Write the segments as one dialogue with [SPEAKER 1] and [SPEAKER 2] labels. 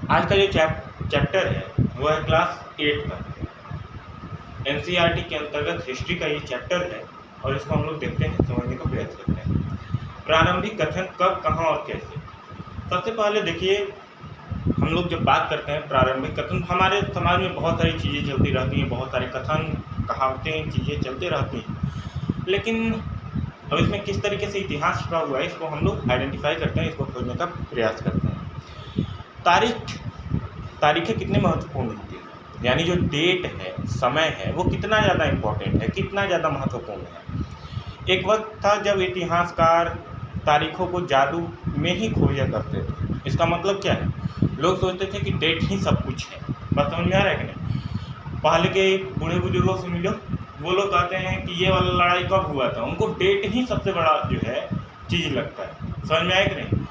[SPEAKER 1] आज का जो चैप्टर है वो है क्लास 8 का। एनसीईआरटी के अंतर्गत हिस्ट्री का ये चैप्टर है और इसको हम लोग देखते हैं, समझने का प्रयास करते हैं। प्रारंभिक कथन कब, कहाँ और कैसे। सबसे पहले देखिए, हम लोग जब बात करते हैं प्रारंभिक कथन, हमारे समाज में बहुत सारी चीज़ें चलती रहती हैं, बहुत सारे कथन, कहावतें, चीज़ें चलती रहती हैं। लेकिन अब इसमें किस तरीके से इतिहास छुपा हुआ है, इसको हम लोग आइडेंटिफाई करते हैं, इसको खोजने का प्रयास करते हैं। तारीखें कितने महत्वपूर्ण होती है, यानी जो डेट है, समय है, वो कितना ज़्यादा इम्पोर्टेंट है, कितना ज़्यादा महत्वपूर्ण है। एक वक्त था जब इतिहासकार तारीखों को जादू में ही खोजा करते थे। इसका मतलब क्या है, लोग सोचते थे कि डेट ही सब कुछ है। बात समझ में आ रहा है कि नहीं। पहले के बूढ़े बुजुर्गों से मिलो, वो लोग कहते हैं कि ये वाला लड़ाई कब हुआ था, उनको डेट ही सबसे बड़ा जो है चीज़ लगता है। समझ में आया कि नहीं।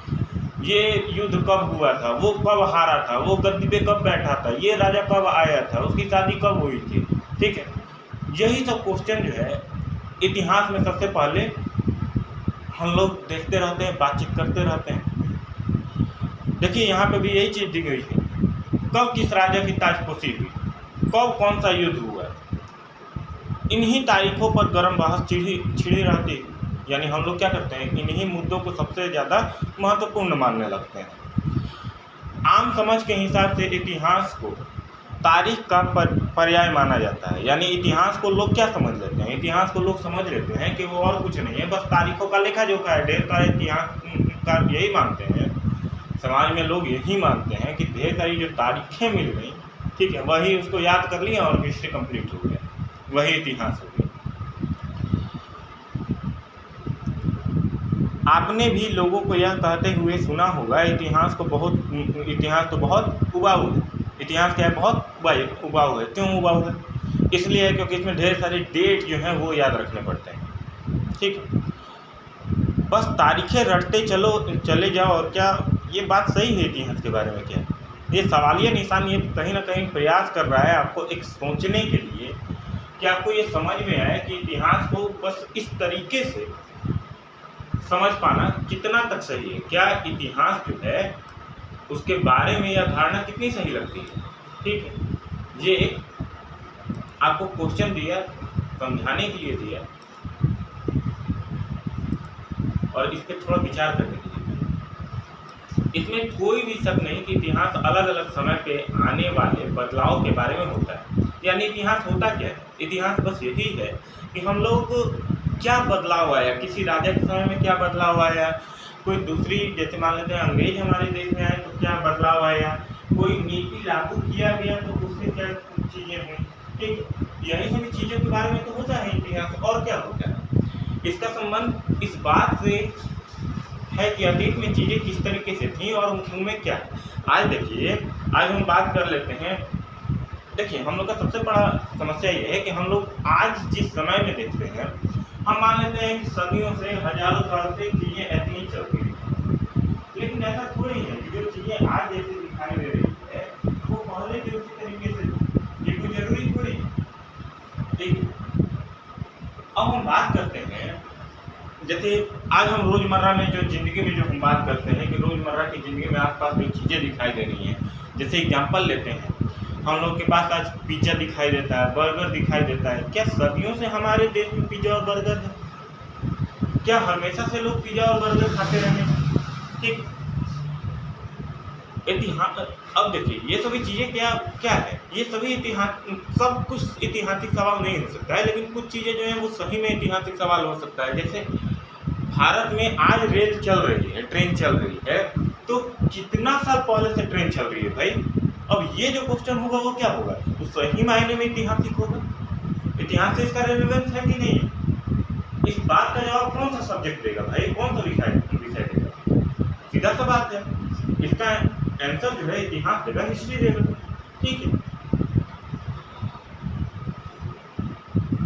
[SPEAKER 1] ये युद्ध कब हुआ था, वो कब हारा था, वो गद्दी पे कब बैठा था, ये राजा कब आया था, उसकी शादी कब हुई थी, ठीक है। यही सब क्वेश्चन जो है इतिहास में सबसे पहले हम लोग देखते रहते हैं, बातचीत करते रहते हैं। देखिए यहाँ पे भी यही चीज़ दी गई है, कब किस राजा की ताजपोशी हुई, कब कौन सा युद्ध हुआ। इन्हीं तारीखों पर गर्म बहस छिड़ी रहती है। यानी हम लोग क्या करते हैं, इन्हीं मुद्दों को सबसे ज़्यादा महत्वपूर्ण मानने लगते हैं। आम समझ के हिसाब से इतिहास को तारीख का पर्याय माना जाता है। यानी इतिहास को लोग क्या समझ लेते हैं, इतिहास को लोग समझ लेते हैं कि वो और कुछ नहीं है, बस तारीखों का लेखा जोखा है। ढेर सारे इतिहासकार यही मानते हैं, समाज में लोग यही मानते हैं कि ढेर सारी जो तारीखें मिल गई, ठीक है, वही उसको याद कर लिया और हिस्ट्री कंप्लीट हो गया, वही इतिहास हो गया। आपने भी लोगों को यह कहते हुए सुना होगा, इतिहास तो बहुत उबाऊ है। इतिहास क्या है, बहुत उबाऊ है। क्यों उबाऊ है, इसलिए है क्योंकि इसमें ढेर सारे डेट जो हैं वो याद रखने पड़ते हैं, ठीक है। बस तारीखें रटते चले जाओ और क्या ये बात सही है इतिहास के बारे में। क्या ये सवालिया निशान ये कहीं ना कहीं प्रयास कर रहा है आपको एक सोचने के लिए कि आपको ये समझ में आए कि इतिहास को बस इस तरीके से समझ पाना कितना तक सही है। क्या इतिहास जो है उसके बारे में यह धारणा कितनी सही लगती है, ठीक है। ये आपको क्वेश्चन दिया, समझाने के लिए दिया और इस पर थोड़ा विचार करने के लिए। इसमें कोई भी शक नहीं कि इतिहास अलग अलग समय पे आने वाले बदलाव के बारे में होता है। यानी इतिहास होता क्या है, इतिहास बस यही है कि हम लोग क्या बदलाव आया, किसी राजा के समय में क्या बदलाव आया, कोई दूसरी, जैसे मान लेते हैं अंग्रेज हमारे देश में आए तो क्या बदलाव आया, कोई नीति लागू किया गया तो उससे क्या चीज़ें हुई, ठीक। यही सभी चीज़ों के बारे में तो होता है इतिहास, और क्या होता है। इसका संबंध इस बात से है कि अतीत में चीज़ें किस तरीके से थी और उनमें क्या। आज देखिए, आज हम बात कर लेते हैं। देखिए हम लोग का सबसे बड़ा समस्या ये है कि हम लोग आज जिस समय में देखते हैं, हम मान लेते हैं कि सदियों से, हजारों साल से चीज़ें ऐसी ही चलती हैं। लेकिन ऐसा थोड़ी है कि जो चीज़ें आज जैसे दिखाई दे रही है वो पहले भी उसी तरीके से, ये कोई जरूरी थोड़ी। ठीक, अब हम बात करते हैं, जैसे आज हम रोज़मर्रा में जो ज़िंदगी में जो हम बात करते हैं कि रोज़मर्रा की ज़िंदगी में आसपास जो चीज़ें दिखाई दे रही हैं, जैसे एग्जाम्पल लेते हैं, हम लोग के पास आज पिज़्ज़ा दिखाई देता है, बर्गर दिखाई देता है। क्या सदियों से हमारे देश में पिज़्ज़ा और बर्गर है? क्या हमेशा से लोग पिज़्ज़ा और बर्गर खाते रहे? ठीक, इतिहास। अब देखिए ये सभी चीज़ें क्या है, ये सभी इतिहास, सब कुछ ऐतिहासिक सवाल नहीं हो सकता है, लेकिन कुछ चीज़ें जो हैं वो सही में ऐतिहासिक सवाल हो सकता है। जैसे भारत में आज रेल चल रही है, ट्रेन चल रही है, तो कितना साल पहले से ट्रेन चल रही है भाई। अब ये जो क्वेश्चन होगा वो क्या होगा, तो सही मायने में ऐतिहासिक होगा। इतिहास से इसका रेलेवेंस है कि नहीं, इस बात का जवाब कौन सा सब्जेक्ट देगा भाई, कौन सा विषय देगा। सीधा सा बात है, इसका आंसर जो है इतिहास देगा, हिस्ट्री देगा, ठीक है।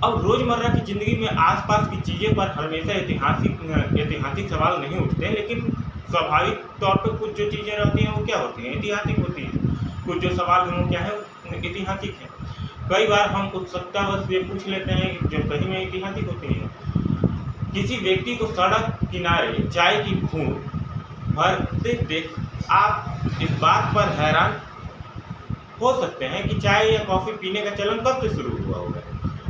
[SPEAKER 1] अब रोजमर्रा की जिंदगी में आसपास की चीजें पर हमेशा ऐतिहासिक सवाल नहीं उठते, लेकिन स्वाभाविक तौर पर कुछ जो चीजें रहती हैं वो क्या होती हैं, ऐतिहासिक होती हैं। कुछ जो सवाल हैं वो क्या है, ऐतिहासिक है। कई बार हम उत्सुकतावश ये पूछ लेते हैं जो सही में ऐतिहासिक होती है। किसी व्यक्ति को सड़क किनारे चाय की घूंट भरते आप इस बात पर हैरान हो सकते हैं कि चाय या कॉफ़ी पीने का चलन कब से शुरू हुआ होगा।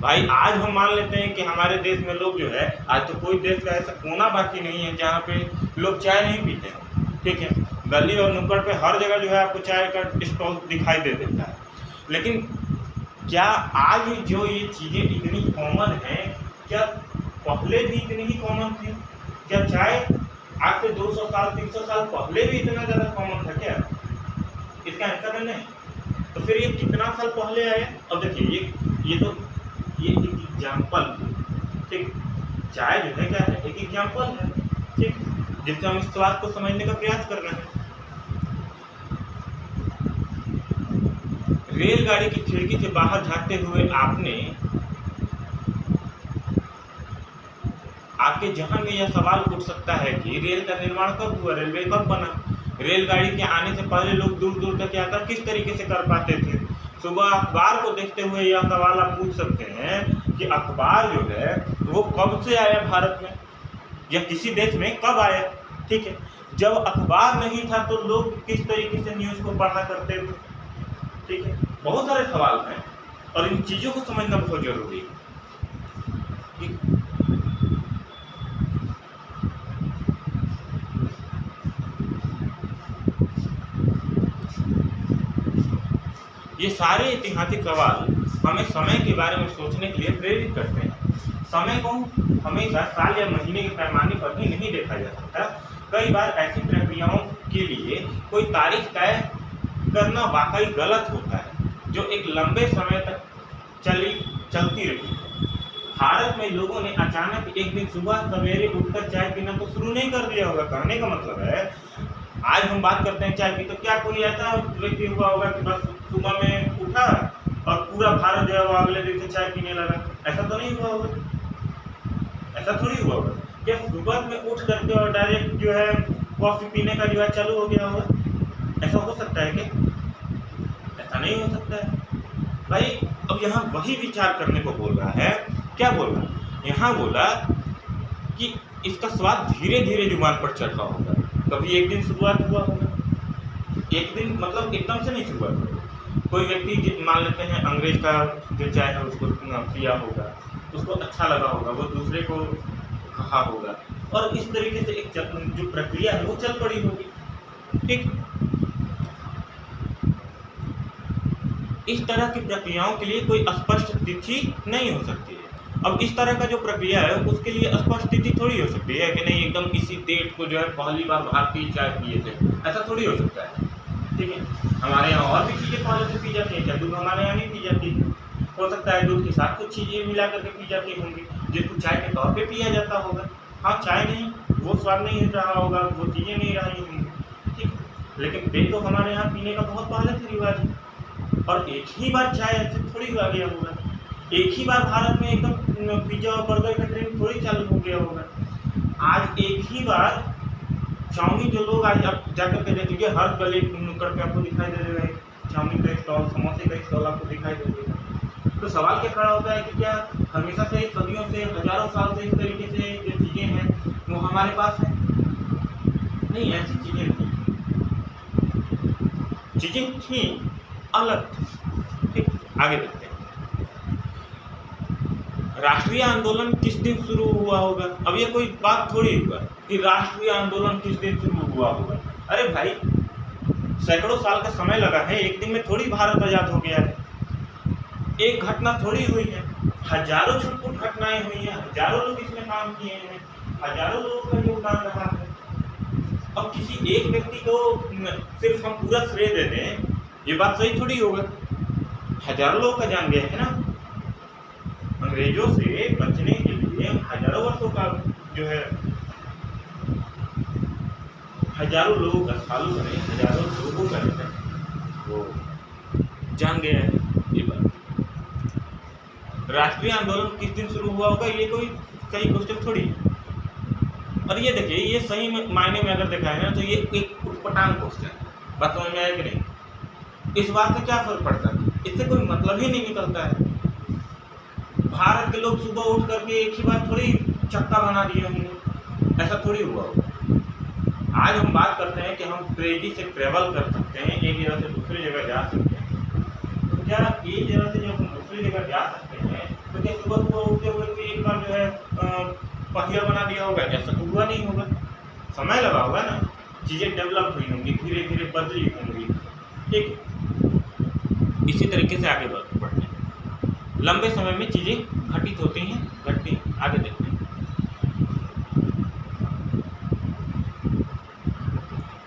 [SPEAKER 1] भाई आज हम मान लेते हैं कि हमारे देश में लोग जो है, आज तो कोई देश का ऐसा कोना बाकी नहीं है जहाँ पे लोग चाय नहीं पीते हैं, ठीक है। गली और नुक्कड़ पे हर जगह जो है आपको चाय का स्टॉल दिखाई दे देता है। लेकिन क्या आज जो ये चीज़ें इतनी कॉमन हैं, क्या पहले भी इतनी ही कॉमन थी? क्या चाय आज से 200 साल 300 साल पहले भी इतना ज़्यादा कॉमन था क्या? इसका आंसर है नहीं। तो फिर ये कितना साल पहले आया? अब देखिए ये एक एग्जाम्पल, ठीक। चाय जो है क्या है, एक एग्जाम्पल है, ठीक, जिससे हम इस बात को समझने का प्रयास कर रहे हैं। रेलगाड़ी की खिड़की से बाहर झांकते हुए आपके जहन में यह सवाल उठ सकता है कि रेल का निर्माण कब हुआ, रेलवे कब बना? रेलगाड़ी के आने से पहले लोग दूर दूर तक यात्रा किस तरीके से कर पाते थे? सुबह अखबार को देखते हुए यह सवाल आप पूछ सकते हैं कि अखबार जो है वो कब से आया भारत में या किसी देश में कब आया, ठीक है। जब अखबार नहीं था तो लोग किस तरीके से न्यूज़ को पढ़ा करते थे, ठीक है। बहुत सारे सवाल हैं और इन चीज़ों को समझना बहुत जरूरी है। ये सारे ऐतिहासिक सवाल हमें समय के बारे में सोचने के लिए प्रेरित करते हैं। समय को हमेशा साल या महीने के पैमाने पर ही नहीं देखा जा सकता। कई बार ऐसी प्रक्रियाओं के लिए कोई तारीख तय करना वाकई गलत होता है जो एक लंबे समय तक चलती रही। भारत में लोगों ने अचानक एक दिन सुबह सवेरे उठकर चाय पीना तो शुरू नहीं कर दिया होगा। कहने का मतलब है, आज हम बात करते हैं चाय की, तो क्या कोई ऐसा व्यक्ति हुआ होगा कि बस सुबह में उठा और पूरा भारत जो है वो अगले दिन से चाय पीने लगा? ऐसा तो नहीं हुआ होगा, ऐसा थोड़ी हुआ होगा। क्या सुबह में उठ करके और डायरेक्ट जो है कॉफ़ी पीने का जो है चालू हो गया होगा? ऐसा हो सकता है क्या? ऐसा नहीं हो सकता है भाई। अब यहाँ वही विचार करने को बोल रहा है। क्या बोल रहा है यहाँ? बोला कि इसका स्वाद धीरे धीरे जुबान पर चढ़ा होगा। कभी एक दिन शुरुआत हुआ होगा, एक दिन मतलब एकदम से नहीं शुरुआत होगा। कोई व्यक्ति मान लेते हैं अंग्रेज का जो चाय है उसको पिया होगा, उसको अच्छा लगा होगा, वो दूसरे को कहा होगा और इस तरीके से एक जो प्रक्रिया है वो चल पड़ी होगी, ठीक। इस तरह की प्रक्रियाओं के लिए कोई स्पष्ट तिथि नहीं हो सकती है। अब इस तरह का जो प्रक्रिया है उसके लिए स्पष्ट तिथि थोड़ी हो सकती है कि नहीं एकदम इसी डेट को जो है पहली बार भारतीय चाय पिए थे, ऐसा थोड़ी हो सकता है, ठीक है। हमारे यहाँ और भी चीज़ें पहले से पी जाती हैं, क्या दूध हमारे यहाँ नहीं पी जाती? हो सकता है दूध के साथ कुछ चीज़ें मिला करके पी जाती होंगी जिसको चाय के तौर पे पिया जाता होगा। हाँ, चाय नहीं, वो स्वाद नहीं रहा होगा, वो चीज़ें नहीं रही होंगी, ठीक। लेकिन तेल तो हमारे यहाँ पीने का बहुत पहले से रिवाज है और एक ही बार चाय ऐसे थोड़ी आ गया होगा। एक ही बार भारत में एकदम पिज्जा और बर्गर का ट्रेंड थोड़ी चालू हो गया होगा। आज एक ही बार चाउमीन जो लोग आज आप जाकर के देख लीजिए, हर गली नुक्कड़ पे आपको दिखाई दे रहे हैं चाउमीन का स्टॉल, समोसे का स्टॉल आपको दिखाई दे रहा है। तो सवाल क्या खड़ा होता है कि क्या हमेशा से, सदियों से, हजारों साल से इस तरीके से जो चीज़ें हैं वो हमारे पास है? नहीं, ऐसी चीज़ें थी, चीज़ें थी अलग, ठीक। आगे देखते हैं। राष्ट्रीय आंदोलन किस दिन शुरू हुआ होगा? अब ये कोई बात थोड़ी हुआ कि राष्ट्रीय आंदोलन किस दिन शुरू हुआ होगा। अरे भाई, सैकड़ों साल का समय लगा है, एक दिन में थोड़ी भारत आजाद हो गया है। एक घटना थोड़ी हुई है, हजारों छुटपुट घटनाएं हुई हैं, हजारों लोग इसमें काम किए हैं, हजारों लोगों का योगदान रहा है। अब किसी एक व्यक्ति को सिर्फ हम पूरा श्रेय दे दें, ये बात सही थोड़ी होगा। हजारों लोगों का जान गया है ना। अंग्रेजों से बचने के लिए हजारों वर्षों का जो है, हजारों लोगों का, सालों का नहीं, हजारों लोगों का जो है वो जान गया है ये बात। राष्ट्रीय आंदोलन किस दिन शुरू हुआ होगा, ये कोई सही क्वेश्चन थोड़ी है। और ये देखिए, ये सही मायने में अगर देखा है ना तो ये एक उटपटांग क्वेश्चन है। बात समझ में आया कि नहीं? इस बात से क्या फर्क पड़ता है? इससे कोई मतलब ही नहीं निकलता है। भारत के लोग सुबह उठ करके एक ही बार थोड़ी चक्का बना दिए होंगे, ऐसा थोड़ी हुआ होगा। आज हम बात करते हैं कि हम तेजी से ट्रेवल कर सकते हैं, एक जगह से दूसरी जगह जा सकते हैं। तो क्या एक जगह से जब हम दूसरी जगह जा सकते हैं तो क्या सुबह सुबह उठते हुए कोई एक बार जो है पहिया बना दिया होगा? ऐसा तो हुआ नहीं होगा, समय लगा होगा ना, चीज़ें डेवलप हुई होंगी, धीरे धीरे बदली होंगी। ठीक इसी तरीके से आगे बढ़ते हैं। लंबे समय में चीज़ें घटित होती हैं, घटती हैं। आगे देखते हैं।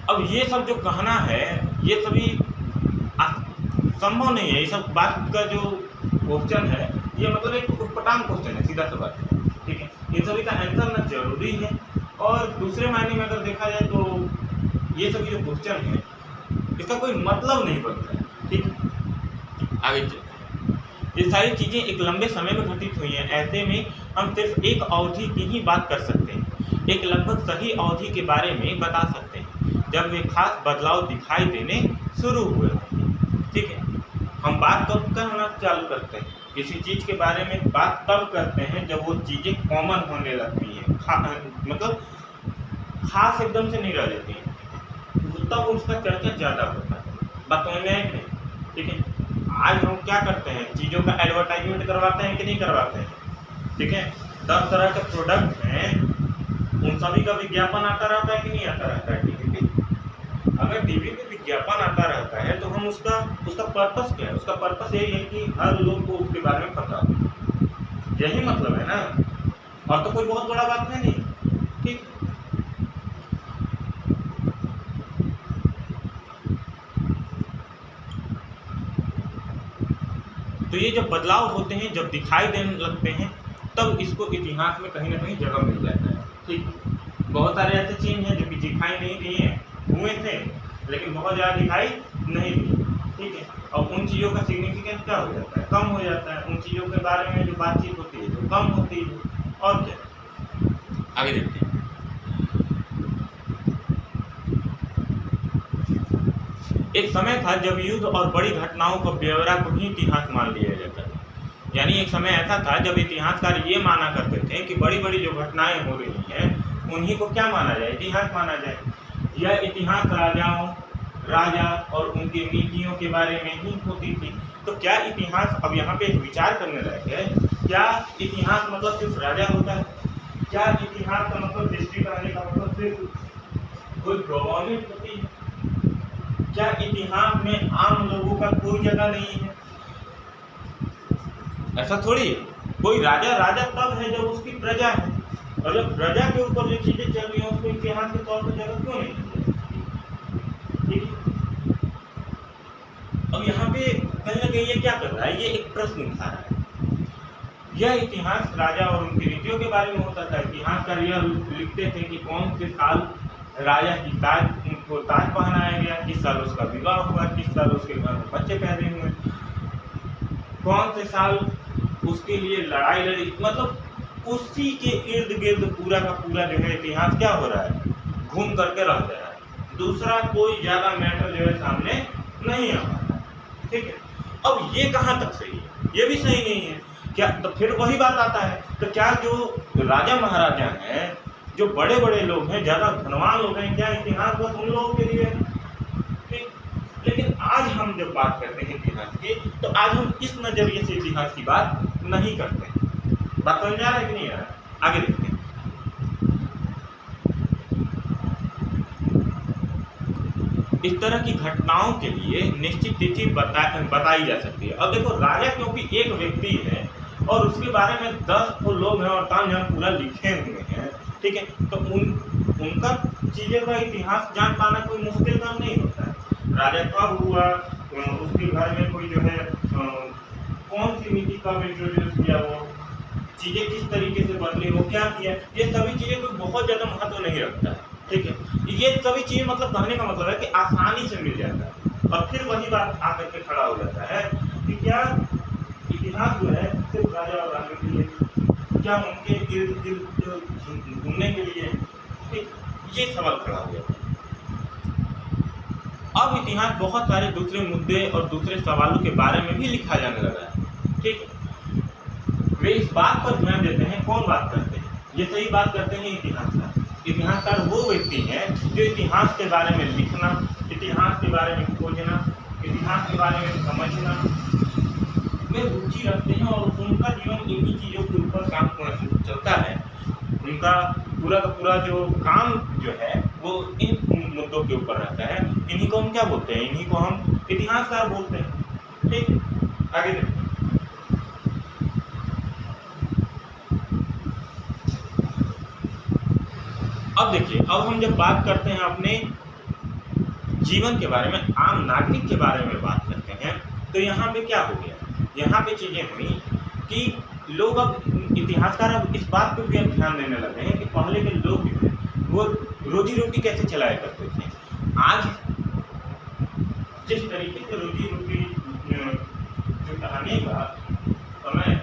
[SPEAKER 1] अब ये सब जो कहना है ये सभी संभव नहीं है। ये सब बात का जो क्वेश्चन है ये मतलब एक उटपटांग क्वेश्चन है, सीधा सा बात है। ठीक है, इन सभी का आंसर ना जरूरी है और दूसरे मायने में अगर देखा जाए तो ये सभी जो क्वेश्चन है इसका कोई मतलब नहीं बनता है। ठीक है, आगे चलते हैं। ये सारी चीज़ें एक लंबे समय में घटित हुई हैं। ऐसे में हम सिर्फ एक अवधि की ही बात कर सकते हैं, एक लगभग सही अवधि के बारे में बता सकते हैं जब वे खास बदलाव दिखाई देने शुरू हुए। ठीक है, हम बात कब करना चालू करते हैं? किसी चीज़ के बारे में बात तब करते हैं जब वो चीज़ें कॉमन होने लगती हैं, मतलब खास एकदम से नहीं रह जाती हैं, तब उसका चर्चा ज़्यादा होता है। बात समझ में आई नहीं? ठीक है, आज हम क्या करते हैं, चीज़ों का एडवर्टाइजमेंट करवाते हैं कि नहीं करवाते हैं? ठीक है, 10 तरह के प्रोडक्ट हैं, उन सभी का विज्ञापन आता रहता है कि नहीं आता रहता है टीवी पे? अगर टीवी पे विज्ञापन आता रहता है तो हम उसका पर्पस क्या है? उसका पर्पस यही है कि हर लोग को उसके बारे में पता हो, यही मतलब है ना, और तो कोई बहुत बड़ा बात है नहीं। ठीक, तो ये जब बदलाव होते हैं, जब दिखाई देने लगते हैं, तब इसको इतिहास में कहीं ना कहीं जगह मिल जाता है। ठीक, बहुत सारे ऐसे चीज़ हैं जो कि दिखाई नहीं दिए हैं, हुए थे लेकिन बहुत ज़्यादा दिखाई नहीं दी। ठीक है, और उन चीज़ों का सिग्निफिकेंस क्या हो जाता है? कम हो जाता है। उन चीज़ों के बारे में जो बातचीत होती है जो कम होती है। और क्या, आगे देखते हैं। एक समय था जब युद्ध और बड़ी घटनाओं का ब्यौरा को ही इतिहास मान लिया जाता था। यानी एक समय ऐसा था जब इतिहासकार ये माना करते थे कि बड़ी बड़ी जो घटनाएं हो रही हैं उन्हीं को क्या माना जाए? इतिहास माना जाए। यह इतिहास राजाओं, राजा और उनकी नीतियों के बारे में ही होती थी। तो क्या इतिहास, अब यहाँ पे एक विचार करने लायक है, क्या इतिहास मतलब सिर्फ राजा होता है? क्या इतिहास का मतलब हिस्ट्री कराने का मतलब सिर्फ कोई गवर्नमेंट होती है? क्या इतिहास में आम लोगों का कोई जगह नहीं है? ऐसा थोड़ी है। कोई राजा राजा तब है जब उसकी प्रजा है, और जब प्रजा के ऊपर जो चीजें चल रही हैं उसको इतिहास के तौर पर जगह क्यों नहीं है? ठीक है, अब यहाँ पे कहीं ना कहीं ये क्या कर रहा है, ये एक प्रश्न उठा रहा है। यह इतिहास राजा और उनकी नीतियों के बारे में होता था। इतिहासकार यह लिखते थे कि कौन से साल राजा की उनको ताज पहनाया गया, किस साल उसका विवाह हुआ, किस साल उसके घर में बच्चे पैदा हुए, कौन से साल उसके लिए लड़ाई लड़ी। मतलब उसी के इर्द गिर्द पूरा का पूरा जो है इतिहास क्या हो रहा है, घूम करके रह जा रहा है। दूसरा कोई ज़्यादा मैटर जो है सामने नहीं आ रहा है। ठीक है, अब ये कहाँ तक सही है? ये भी सही नहीं है क्या? तो फिर वही बात आता है, तो क्या जो राजा महाराजा हैं, जो बड़े बड़े लोग हैं, ज़्यादा धनवान लोग हैं, क्या इतिहास बस उन लोगों के लिए? ठीक, लेकिन आज हम जब बात करते हैं इतिहास की, तो आज हम इस नज़रिए से इतिहास की बात नहीं करते हैं। बात समझ में आ रहा है कि नहीं आ रहा है? आगे देखते हैं। इस तरह की घटनाओं के लिए निश्चित तिथि बताई जा सकती है। अब देखो, राजा क्योंकि एक व्यक्ति है और उसके बारे में 10 लोग हैं और तामझाम पूरा लिखे हुए हैं। ठीक है, तो उनका चीज़ों का इतिहास जान पाना कोई मुश्किल काम नहीं होता है। राजा कब हुआ, उसके घर में कोई जो है कौन सी नीति कब इंट्रोड्यूस किया, वो चीज़ें किस तरीके से बदली, वो क्या किया, ये सभी चीज़ें कोई बहुत ज़्यादा महत्व नहीं रखता है। ठीक है, ये सभी चीज़ें मतलब कहने का मतलब है कि आसानी से मिल जाता है। और फिर वही बात आकर के खड़ा हो जाता है कि क्या इतिहास जो है सिर्फ राजा और रानी के लिए, क्या उनके इर्द गिर्द घूमने के लिए? ठीक, ये सवाल खड़ा हो जाता है। अब इतिहास बहुत सारे दूसरे मुद्दे और दूसरे सवालों के बारे में भी लिखा जाने लगा है। ठीक है, वे इस बात पर ध्यान देते हैं, कौन बात करते हैं? ये सही बात करते हैं इतिहासकार। इतिहासकार वो व्यक्ति हैं जो इतिहास के बारे में लिखना, इतिहास के बारे में खोजना, इतिहास के बारे में समझना में रुचि रखते हैं और उनका जीवन इन्हीं चीज़ों के ऊपर काम चलता है। उनका पूरा का पूरा जो काम जो है वो इन मुद्दों के ऊपर रहता है। इन्हीं को हम क्या बोलते हैं? इन्हीं को हम इतिहासकार बोलते हैं। ठीक, आगे देखते हैं। अब देखिए, अब हम जब बात करते हैं अपने जीवन के बारे में, आम नागरिक के बारे में बात करते हैं, तो यहाँ पे क्या हो गया? यहाँ पे चीज़ें हुई कि लोग अब इतिहासकार अब इस बात पर भी अब ध्यान देने लगे हैं कि पहले के लोग जो है वो रोजी रोटी कैसे चलाया करते थे। आज जिस तरीके से रोजी रोटी जो कहानी का समय,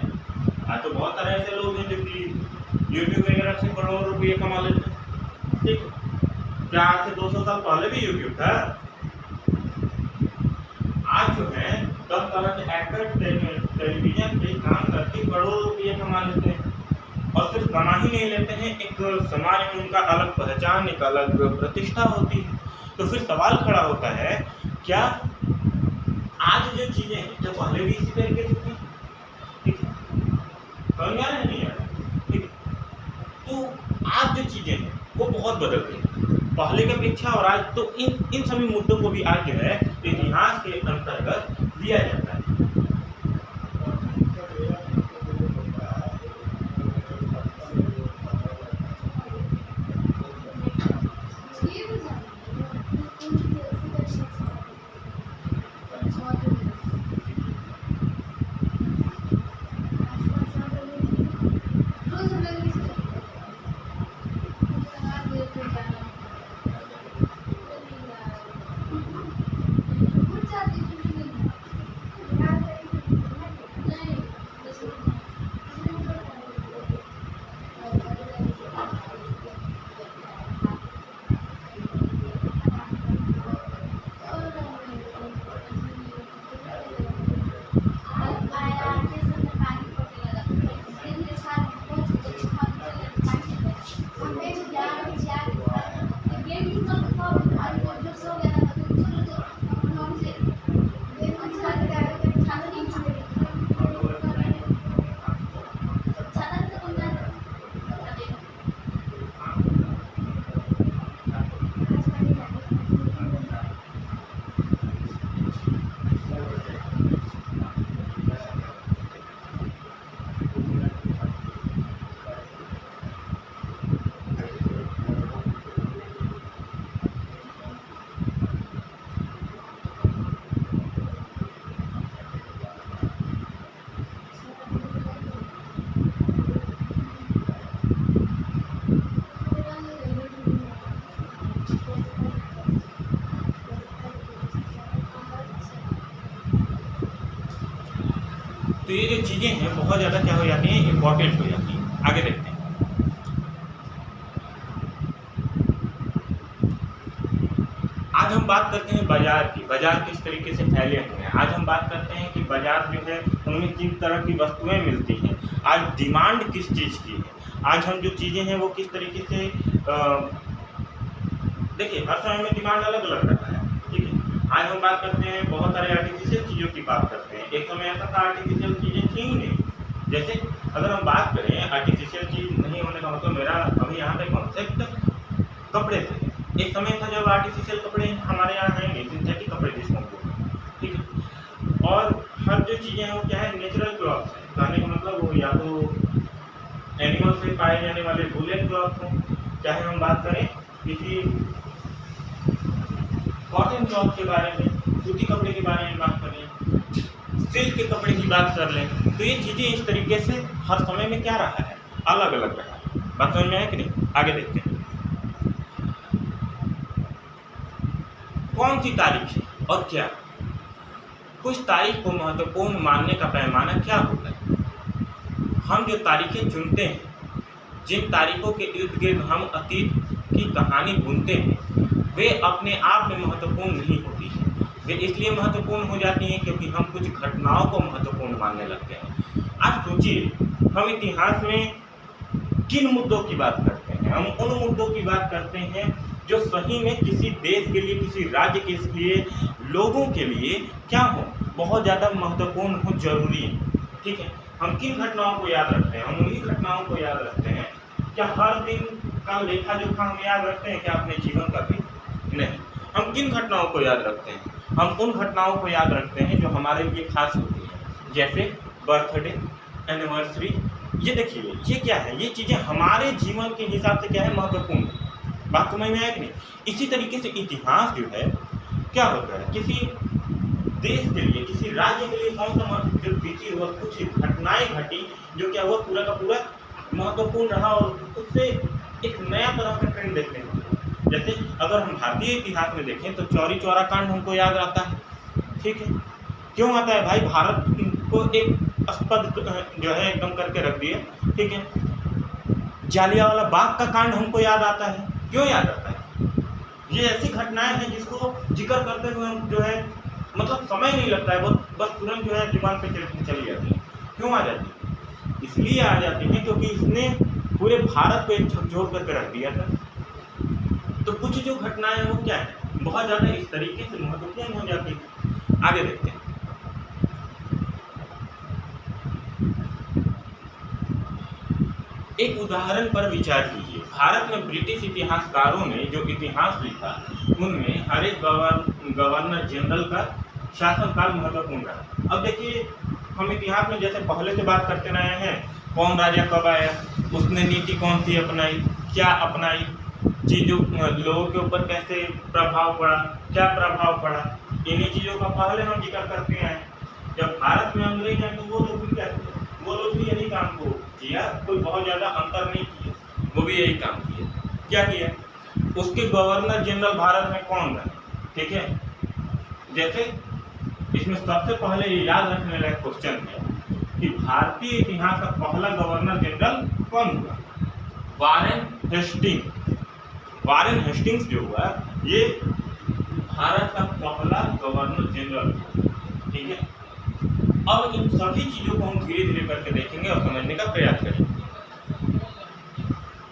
[SPEAKER 1] आज तो बहुत सारे ऐसे लोग हैं जो कि यूट्यूब वगैरह से करोड़ों रुपये कमा लेते हैं। ठीक, क्या आज से 200 साल पहले भी यूट्यूब था? आज जो है 10 तरह के एक्टर टेलीविजन पे काम करके करोड़ों रुपये कमा लेते हैं, और सिर्फ कमा ही नहीं लेते हैं, एक समाज में उनका अलग पहचान, एक अलग प्रतिष्ठा होती है। तो फिर सवाल खड़ा होता है, क्या आज जो चीज़ें हैं जो पहले भी इसी तरीके से थी? ठीक है, समझ में आ रहा है नहीं आ रहा? ठीक, तो आज जो चीज़ें हैं वो बहुत बदल गई पहले की अपेक्षा, और आज तो इन सभी मुद्दों को भी आज जो है इतिहास के अंतर्गत लिया जाता है। तो ये जो चीज़ें हैं बहुत ज़्यादा क्या हो जाती हैं, इम्पॉर्टेंट हो जाती हैं। आगे देखते हैं। आज हम बात करते हैं बाजार की, बाजार किस तरीके से फैले हुए हैं। आज हम बात करते हैं कि बाजार जो है उनमें किस तरह की वस्तुएं मिलती हैं, आज डिमांड किस चीज़ की है, आज हम जो चीज़ें हैं वो किस तरीके से देखिए हर समय में डिमांड अलग अलग रहता है। ठीक है, आज हम बात करते हैं बहुत सारे आर्टिफिशियल चीज़ों की बात करते हैं। एक समय ऐसा था आर्टिफिशियल चीज़ें थी ही नहीं। जैसे अगर हम बात करें आर्टिफिशियल चीज़ नहीं होने का मतलब मेरा अभी यहाँ पे कॉन्सेप्ट कपड़े से, एक समय था जब आर्टिफिशियल कपड़े हमारे यहाँ हैं नहीं, सिंथेटिक कपड़े जिसको बोलते हैं। ठीक है, और हर जो चीज़ें हैं वो क्या है, नेचुरल क्लॉथ्स हैं। कहने का मतलब वो या तो एनिमल से पाए जाने वाले वूलन क्लॉथ हों, चाहे हम बात करें किसी कॉटन क्लॉथ के बारे में, सूती कपड़े के बारे में बात करें, सिल्क के कपड़े की बात कर लें, तो ये चीज़ें इस तरीके से हर समय में क्या रहा है, अलग अलग रहा है। बात समझ में आया कि नहीं? आगे देखते हैं कौन सी तारीख है और क्या। कुछ तारीख को महत्वपूर्ण मानने का पैमाना क्या होता है। हम जो तारीखें चुनते हैं, जिन तारीखों के इर्द गिर्द हम अतीत की कहानी बुनते हैं, वे अपने आप में महत्वपूर्ण नहीं होती हैं। वे इसलिए महत्वपूर्ण हो जाती हैं क्योंकि हम कुछ घटनाओं को महत्वपूर्ण मानने लगते हैं। आज सोचिए हम इतिहास में किन मुद्दों की बात करते हैं। हैं, हम उन मुद्दों की बात करते हैं जो सही में किसी देश के लिए, किसी राज्य के लिए, लोगों के लिए क्या हो, बहुत ज़्यादा महत्वपूर्ण हो, जरूरी है। ठीक है, हम किन घटनाओं को याद रखते हैं? हम उन्हीं घटनाओं को याद रखते हैं। क्या हर दिन का लेखा जोखा हम याद रखते हैं क्या अपने जीवन का भी? नहीं। हम किन घटनाओं को याद रखते हैं? हम उन घटनाओं को याद रखते हैं जो हमारे लिए खास होती है, जैसे बर्थडे, एनिवर्सरी। ये देखिए, ये क्या है, ये चीज़ें हमारे जीवन के हिसाब से क्या है, महत्वपूर्ण है। बात समझ में आया कि नहीं? इसी तरीके से इतिहास जो है क्या होता है, किसी देश के लिए, किसी राज्य के लिए कौन सा जो बीती हुआ कुछ घटनाएं घटी, जो क्या हुआ, पूरा का पूरा महत्वपूर्ण रहा और उससे एक नया तरह का ट्रेंड देखने को मिला। जैसे अगर हम भारतीय इतिहास में देखें तो चौरी चौरा कांड हमको याद आता है। ठीक है, क्यों आता है भाई? भारत को एक अस्पद जो है एकदम करके रख दिए। ठीक है, जालियांवाला बाग का कांड हमको याद आता है। क्यों याद आता है? ये ऐसी घटनाएं हैं जिसको जिक्र करते हुए हम जो है मतलब समय नहीं लगता है, बस तुरंत जो है दिमाग पे चली जाती है। क्यों आ जाती है? इसलिए आ जाती है क्योंकि इसने पूरे भारत को एक झकझोर करके रख दिया था। तो कुछ जो घटनाएं हैं वो क्या है, बहुत ज़्यादा इस तरीके से महत्वपूर्ण हो जाती है। आगे देखते हैं। एक उदाहरण पर विचार कीजिए। भारत में ब्रिटिश इतिहासकारों ने जो इतिहास लिखा, उनमें हर एक गवर्नर जनरल का शासनकाल महत्वपूर्ण रहा। अब देखिए, हम इतिहास में जैसे पहले से बात करते रहे हैं, कौन राजा कब आया, उसने नीति कौन सी अपनाई, क्या अपनाई, चीज़ों लोगों के ऊपर कैसे प्रभाव पड़ा, क्या प्रभाव पड़ा, इन्हीं चीज़ों का पहले हम जिक्र करते हैं। जब भारत में अंग्रेज आए तो वो लोग भी क्या थे, वो लोग भी यही काम को किया, कोई बहुत ज़्यादा अंतर नहीं किया, वो भी यही काम किया। क्या किया? उसके गवर्नर जनरल भारत में कौन रहे? ठीक है, जैसे इसमें सबसे पहले ये याद रखने लायक क्वेश्चन है कि भारतीय इतिहास का पहला गवर्नर जनरल कौन हुआ? Warren Hastings. वारेन हेस्टिंग्स जो हुआ, ये भारत का पहला गवर्नर जनरल। ठीक है, अब इन सभी चीज़ों को हम धीरे धीरे करके देखेंगे और समझने का प्रयास करेंगे।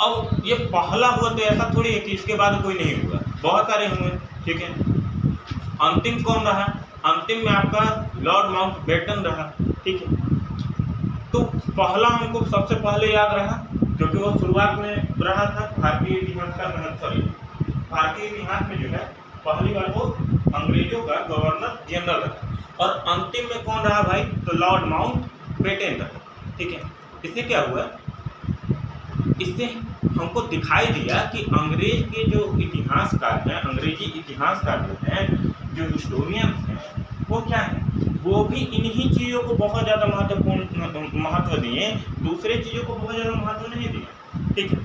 [SPEAKER 1] अब ये पहला हुआ तो ऐसा थोड़ी है कि इसके बाद कोई नहीं हुआ, बहुत सारे हुए। ठीक है, अंतिम कौन रहा? अंतिम में आपका लॉर्ड माउंटबेटन रहा। ठीक है, तो पहला हमको सबसे पहले याद रहा क्योंकि वो शुरुआत में रहा था भारतीय इतिहास का, भारतीय इतिहास में जो है पहली बार वो अंग्रेजों का गवर्नर जनरल रहा। और अंतिम में कौन रहा भाई? तो लॉर्ड माउंटबेटन रहा। ठीक है, इससे क्या हुआ, इससे हमको दिखाई दिया कि अंग्रेज के जो इतिहासकार हैं, अंग्रेजी इतिहासकार जो हैं, जो हिस्टोरियंस हैं, वो क्या है, वो भी इन्हीं चीज़ों को बहुत ज़्यादा महत्व दिए, दूसरे चीज़ों को बहुत ज़्यादा महत्व नहीं दिया। ठीक है,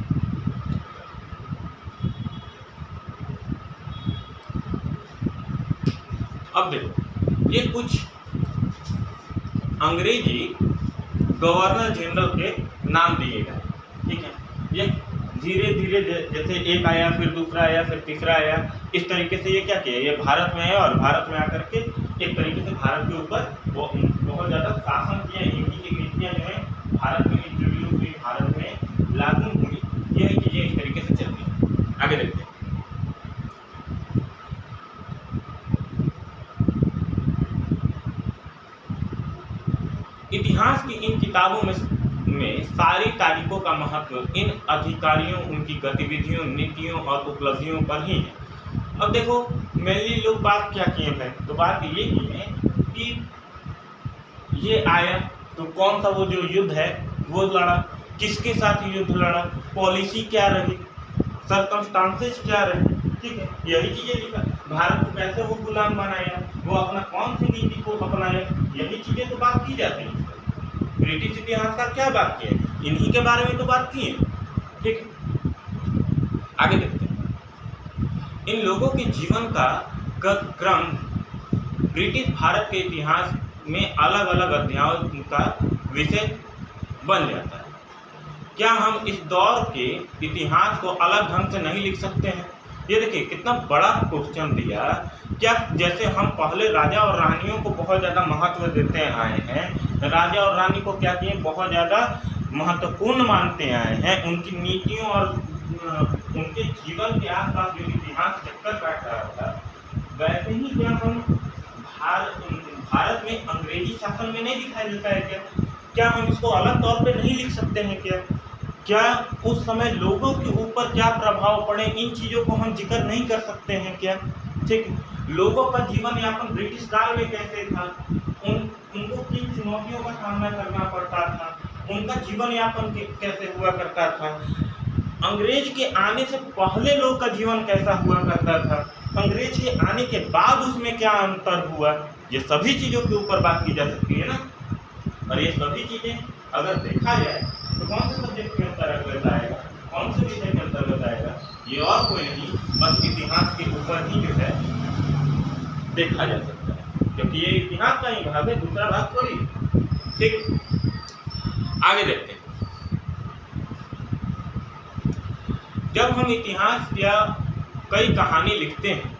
[SPEAKER 1] अब देखो, ये कुछ अंग्रेजी गवर्नर जनरल के नाम दिए गए। ठीक है, ये धीरे धीरे जैसे एक आया, फिर दूसरा आया, फिर तीसरा आया, इस तरीके से ये क्या किया, ये भारत में है और भारत में आकर के एक तरीके से भारत के ऊपर बहुत ज़्यादा शासन किया। इनकी की नीतियाँ जो है भारत में इंट्रोड्यूस हुई, भारत में लागू हुई, यही चीज़ें इस तरीके से चलती हैं। आगे देखते हैं। इतिहास की इन किताबों में सारी तारीखों का महत्व इन अधिकारियों, उनकी गतिविधियों, नीतियों और उपलब्धियों पर ही है। अब देखो, मेनली लोग बात क्या किए हैं, तो बात ये की है कि ये आया तो कौन सा वो जो युद्ध है वो लड़ा, किसके साथ युद्ध लड़ा, पॉलिसी क्या रही, सर्कमस्टांसेस क्या रहे। ठीक है, यही चीज़ें लिखा। भारत को कैसे वो गुलाम बनाया, वो अपना कौन सी नीति को अपनाया, यही चीज़ें तो बात की जाती हैं। ब्रिटिश इतिहासकार क्या बात किए, इन्हीं के बारे में तो बात की है। ठीक है, आगे देखते हैं। इन लोगों के जीवन का क्रम ब्रिटिश भारत के इतिहास में अलग अलग अध्यायों का विषय बन जाता है। क्या हम इस दौर के इतिहास को अलग ढंग से नहीं लिख सकते हैं? ये देखिए कितना बड़ा क्वेश्चन दिया। क्या जैसे हम पहले राजा और रानियों को बहुत ज़्यादा महत्व देते आए हैं, राजा और रानी को क्या किए, बहुत ज़्यादा महत्वपूर्ण मानते आए हैं, उनकी नीतियों और उनके जीवन के आसपास जो इतिहास चक्कर काट रहा था, वैसे ही क्या हम भारत में अंग्रेजी शासन में नहीं दिखाई देता है क्या? क्या हम इसको अलग तौर पे नहीं लिख सकते हैं क्या? क्या उस समय लोगों के ऊपर क्या प्रभाव पड़े, इन चीज़ों को हम जिक्र नहीं कर सकते हैं क्या? ठीक, लोगों का जीवन यापन ब्रिटिश काल में कैसे था, उनको किन चुनौतियों का सामना करना पड़ता था, उनका जीवन यापन कैसे हुआ करता था, अंग्रेज के आने से पहले लोग का जीवन कैसा हुआ करता था, अंग्रेज के आने के बाद उसमें क्या अंतर हुआ, ये सभी चीज़ों के ऊपर बात की जा सकती है ना। और ये सभी चीज़ें अगर देखा जाए तो कौन से सब्जेक्ट के अंतर्गत आएगा, कौन से विषय के अंतर्गत आएगा, ये और कोई नहीं, बस इतिहास के ऊपर ही जो है देखा जा सकता है, क्योंकि ये इतिहास का ही भाग है, दूसरा भाग थोड़ी। ठीक, आगे देखते हैं। जब हम इतिहास या कई कहानी लिखते हैं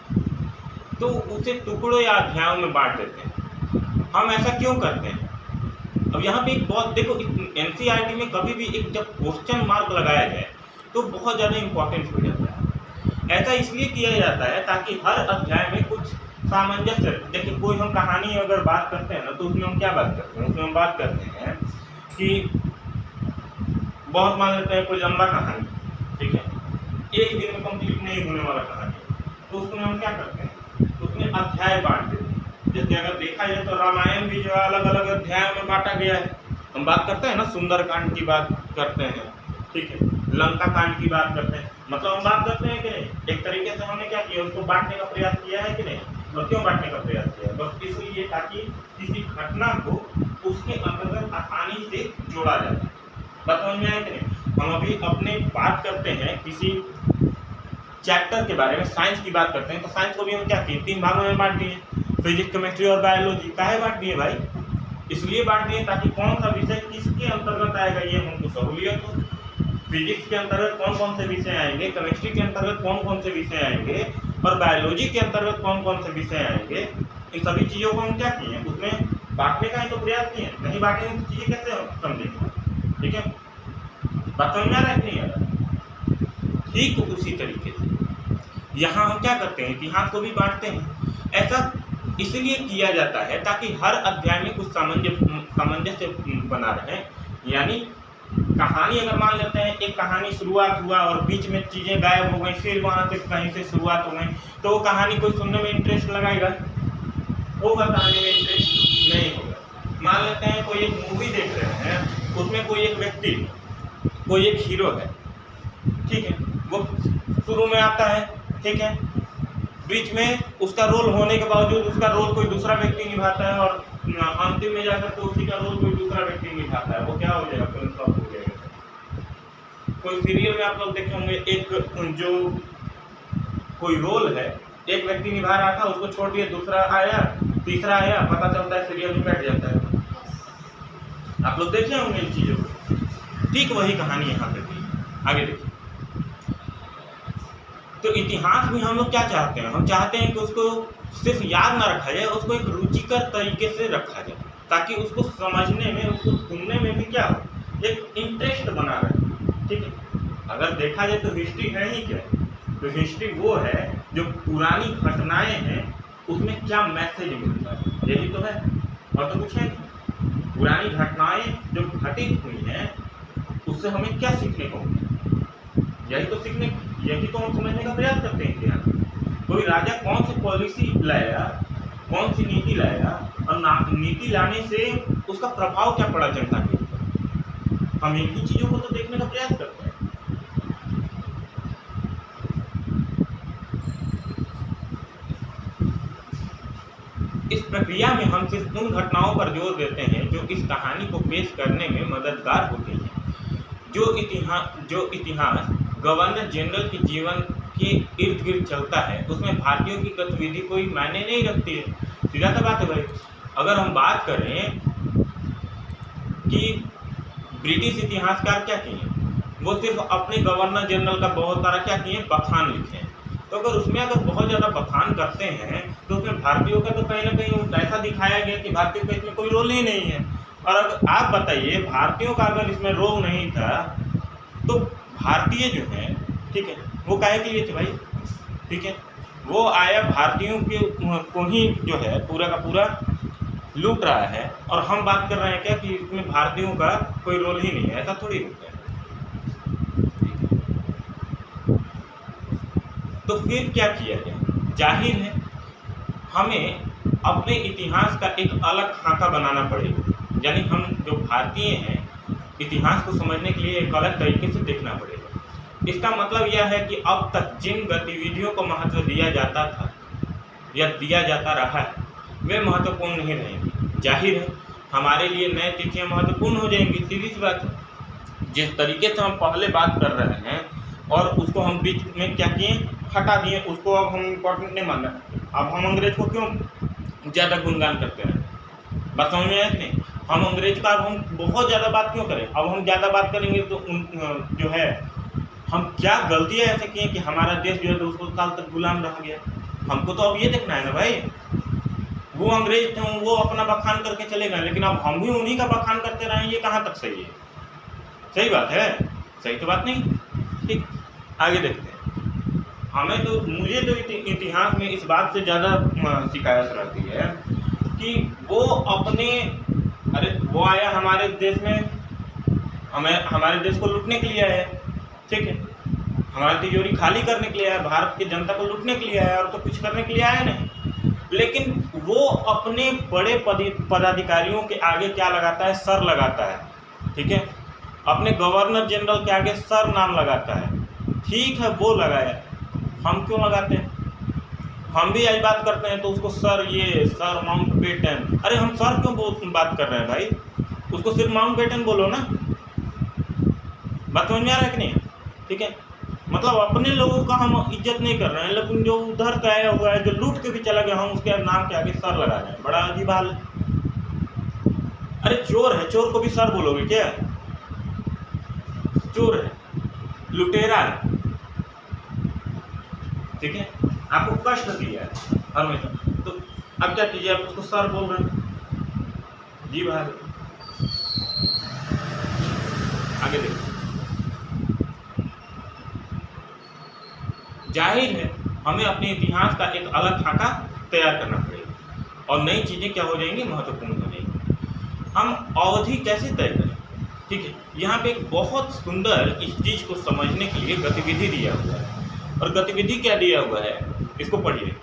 [SPEAKER 1] तो उसे टुकड़ों या अध्यायों में बांट देते हैं। हम ऐसा क्यों करते हैं? अब यहाँ पे एक बहुत देखो, एनसीईआरटी में कभी भी एक जब क्वेश्चन मार्क लगाया जाए तो बहुत ज़्यादा इम्पोर्टेंट हो जाता है। ऐसा इसलिए किया जाता है ताकि हर अध्याय में कुछ सामंजस्य। देखिए, कोई हम कहानी अगर बात करते हैं ना, तो उसमें हम क्या बात करते हैं? उसमें हम बात करते हैं कि बहुत मान लेते हैं कोई लंबा कहानी, ठीक है, एक दिन में कंप्लीट नहीं होने वाला कहानी, तो उसमें हम क्या करते हैं? उसमें अध्याय बांट देते हैं। जैसे अगर देखा जाए तो रामायण भी जो है अलग अलग अध्यायों में बांटा गया है। हम बात करते हैं ना, सुंदरकांड की बात करते हैं, ठीक है, लंका कांड की बात करते हैं, मतलब हम बात करते हैं कि नहीं, एक तरीके से हमने क्या किया, उसको बांटने का प्रयास किया है कि नहीं। और क्यों बांटने का प्रयास किया? बस इसलिए ताकि किसी घटना को उसके अंतर्गत आसानी से जोड़ा जा सके। बात समझ में आए कि नहीं? हम अभी अपने बात करते हैं किसी चैप्टर के बारे में, साइंस की बात करते हैं, तो साइंस को भी हम क्या किए? 3 भागों में बांट दिए, फिजिक्स, केमिस्ट्री और बायोलॉजी। काहे बांट दिए भाई? इसलिए बांट दिए ताकि कौन सा विषय किसके अंतर्गत आएगा ये हमको सहूलियत हो। फिजिक्स के अंतर्गत कौन कौन से विषय आएंगे, केमिस्ट्री के अंतर्गत कौन कौन से विषय आएंगे, और बायोलॉजी के अंतर्गत कौन कौन से विषय आएंगे, इन सभी चीज़ों को हम क्या किए? उसमें बांटने का ही तो प्रयास किए। नहीं बांटेंगे तो चीज़ें कैसे समझेंगे? ठीक है, बात समझ में आ रहा है कि नहीं आ रहा? ठीक उसी तरीके से यहाँ हम क्या करते हैं? इतिहास को भी बांटते हैं। ऐसा इसलिए किया जाता है ताकि हर अध्याय में कुछ सामंजस्य बना रहे। यानी कहानी अगर मान लेते हैं, एक कहानी शुरुआत हुआ और बीच में चीज़ें गायब हो गई, फिर वहाँ से कहीं से शुरुआत हो गई, तो वो कहानी कोई सुनने में इंटरेस्ट लगाएगा? होगा कहानी में इंटरेस्ट? नहीं होगा। मान लेते हैं कोई एक मूवी देख रहे हैं, उसमें कोई एक व्यक्ति, कोई एक हीरो है, ठीक है, वो शुरू में आता है, ठीक है, बीच में उसका रोल होने के बावजूद उसका रोल कोई दूसरा व्यक्ति निभाता है, और अंतिम में जाकर तो उसी का रोल कोई दूसरा व्यक्ति निभाता है। वो क्या हो जाएगा? फिल्म फ्लॉप हो जाएगा। कोई सीरियल में आप लोग देखे होंगे, एक जो कोई रोल है एक व्यक्ति निभा रहा था, उसको छोड़ दिया, दूसरा आया, तीसरा आया, पता चलता है सीरियल में बैठ जाता है। आप लोग देखे होंगे इन चीज़ों को। ठीक वही कहानी यहाँ पे थी। आगे देखिए, तो इतिहास में हम लोग क्या चाहते हैं? हम चाहते हैं कि उसको सिर्फ याद ना रखा जाए, उसको एक रुचिकर तरीके से रखा जाए, ताकि उसको समझने में, उसको सुनने में भी क्या हो, एक इंटरेस्ट बना रहे। ठीक है, अगर देखा जाए तो हिस्ट्री है ही क्या? तो हिस्ट्री वो है जो पुरानी घटनाएं हैं उसमें क्या मैसेज मिलता है, यही तो है, और तो कुछ है नहीं। पुरानी घटनाएं जो घटित हुई हैं उससे हमें क्या सीखने को मिलता है, यही तो हम समझने का प्रयास करते हैं। इतिहास कोई राजा कौन सी पॉलिसी लाया, कौन सी नीति लाया, और नीति लाने से उसका प्रभाव क्या पड़ा जनता के ऊपर, हम इन्हीं चीज़ों को तो देखने का प्रयास करते हैं। इस प्रक्रिया में हम सिर्फ उन घटनाओं पर जोर देते हैं जो इस कहानी को पेश करने में मददगार होती हैं। जो इतिहास गवर्नर जनरल के जीवन के इर्द गिर्द चलता है उसमें भारतीयों की गतिविधि कोई मायने नहीं रखती है। सीधा सा बात है भाई। अगर हम बात करें कि ब्रिटिश इतिहासकार क्या किए, वो सिर्फ अपने गवर्नर जनरल का बहुत सारा क्या किए, बखान लिखे हैं। तो अगर उसमें बहुत ज़्यादा बखान करते हैं तो उसमें भारतीयों का तो कहीं ना कहीं ऐसा दिखाया गया कि भारतीयों का इसमें कोई रोल ही नहीं है। और अगर आप बताइए भारतीयों का अगर इसमें रोल नहीं था तो भारतीय जो हैं ठीक है, वो काहे के लिए थे भाई? ठीक है, वो आया भारतीयों के को ही जो है पूरा का पूरा लूट रहा है, और हम बात कर रहे हैं क्या कि इसमें भारतीयों का कोई रोल ही नहीं है? ऐसा थोड़ी होता है। तो फिर क्या किया जाए? जाहिर है हमें अपने इतिहास का एक अलग खाका बनाना पड़ेगा, यानी हम जो भारतीय हैं इतिहास को समझने के लिए एक अलग तरीके से देखना पड़ेगा। इसका मतलब यह है कि अब तक जिन गतिविधियों को महत्व दिया जाता था या दिया जाता रहा है वे महत्वपूर्ण नहीं रहेंगे। जाहिर है हमारे लिए नए तिथियां महत्वपूर्ण हो जाएंगी, सीधी सी बात है। जिस तरीके से हम पहले बात कर रहे हैं और उसको हम बीच में क्या किए, हटा दिए, उसको अब हम इम्पोर्टेंट नहीं मान रहे। अब हम अंग्रेज को क्यों ज़्यादा गुणगान करते हैं? बात समझ में आया कि नहीं? हम अंग्रेज का अब हम बहुत ज़्यादा बात क्यों करें? अब हम ज़्यादा बात करेंगे तो जो है हम क्या गलतियाँ ऐसे किए कि हमारा देश जो है 200 साल तक गुलाम रह गया। हमको तो अब ये देखना है ना भाई, वो अंग्रेज थे वो अपना बखान करके चले गए, लेकिन अब हम भी उन्हीं का बखान करते रहें, ये कहाँ तक सही है? सही बात है? सही तो बात नहीं। ठीक, आगे देखते हैं। मुझे तो इतिहास में इस बात से ज़्यादा शिकायत रहती है कि वो वो आया हमारे देश में, हमारे देश को लूटने के लिए आया, ठीक है, हमारी तिजोरी खाली करने के लिए आया, भारत की जनता को लूटने के लिए आया, और तो कुछ करने के लिए आया नहीं। लेकिन वो अपने बड़े पदाधिकारियों के आगे क्या लगाता है? सर लगाता है, ठीक है, अपने गवर्नर जनरल के आगे सर नाम लगाता है। ठीक है, वो लगाया, हम क्यों लगाते हैं? हम भी यही बात करते हैं तो उसको सर माउंटबेटन, अरे हम सर क्यों बात कर रहे हैं भाई? उसको सिर्फ माउंटबेटन बोलो ना। बात समझ में आ रहा है कि नहीं? ठीक है, मतलब अपने लोगों का हम इज्जत नहीं कर रहे हैं, लेकिन जो उधर का आया हुआ है जो लूट के भी चला गया, हम उसके नाम के आगे सर लगा रहे हैं। बड़ा अजीब हाल है। अरे चोर है, चोर को भी सर बोलोगे क्या? चोर है, लुटेरा है, ठीक है, आपको कष्ट दिया है हमेशा, तो अब क्या कीजिए? आप उसको सर बोल रहे हैं। जी भाई, आगे देखिए। जाहिर है हमें अपने इतिहास का एक अलग खाका तैयार करना पड़ेगा, और नई चीज़ें क्या हो जाएंगी? महत्वपूर्ण हो जाएंगी। हम अवधि कैसे तय करें? ठीक है, यहाँ पे एक बहुत सुंदर इस चीज़ को समझने के लिए गतिविधि दिया हुआ है, और गतिविधि क्या दिया हुआ है इसको पढ़िए।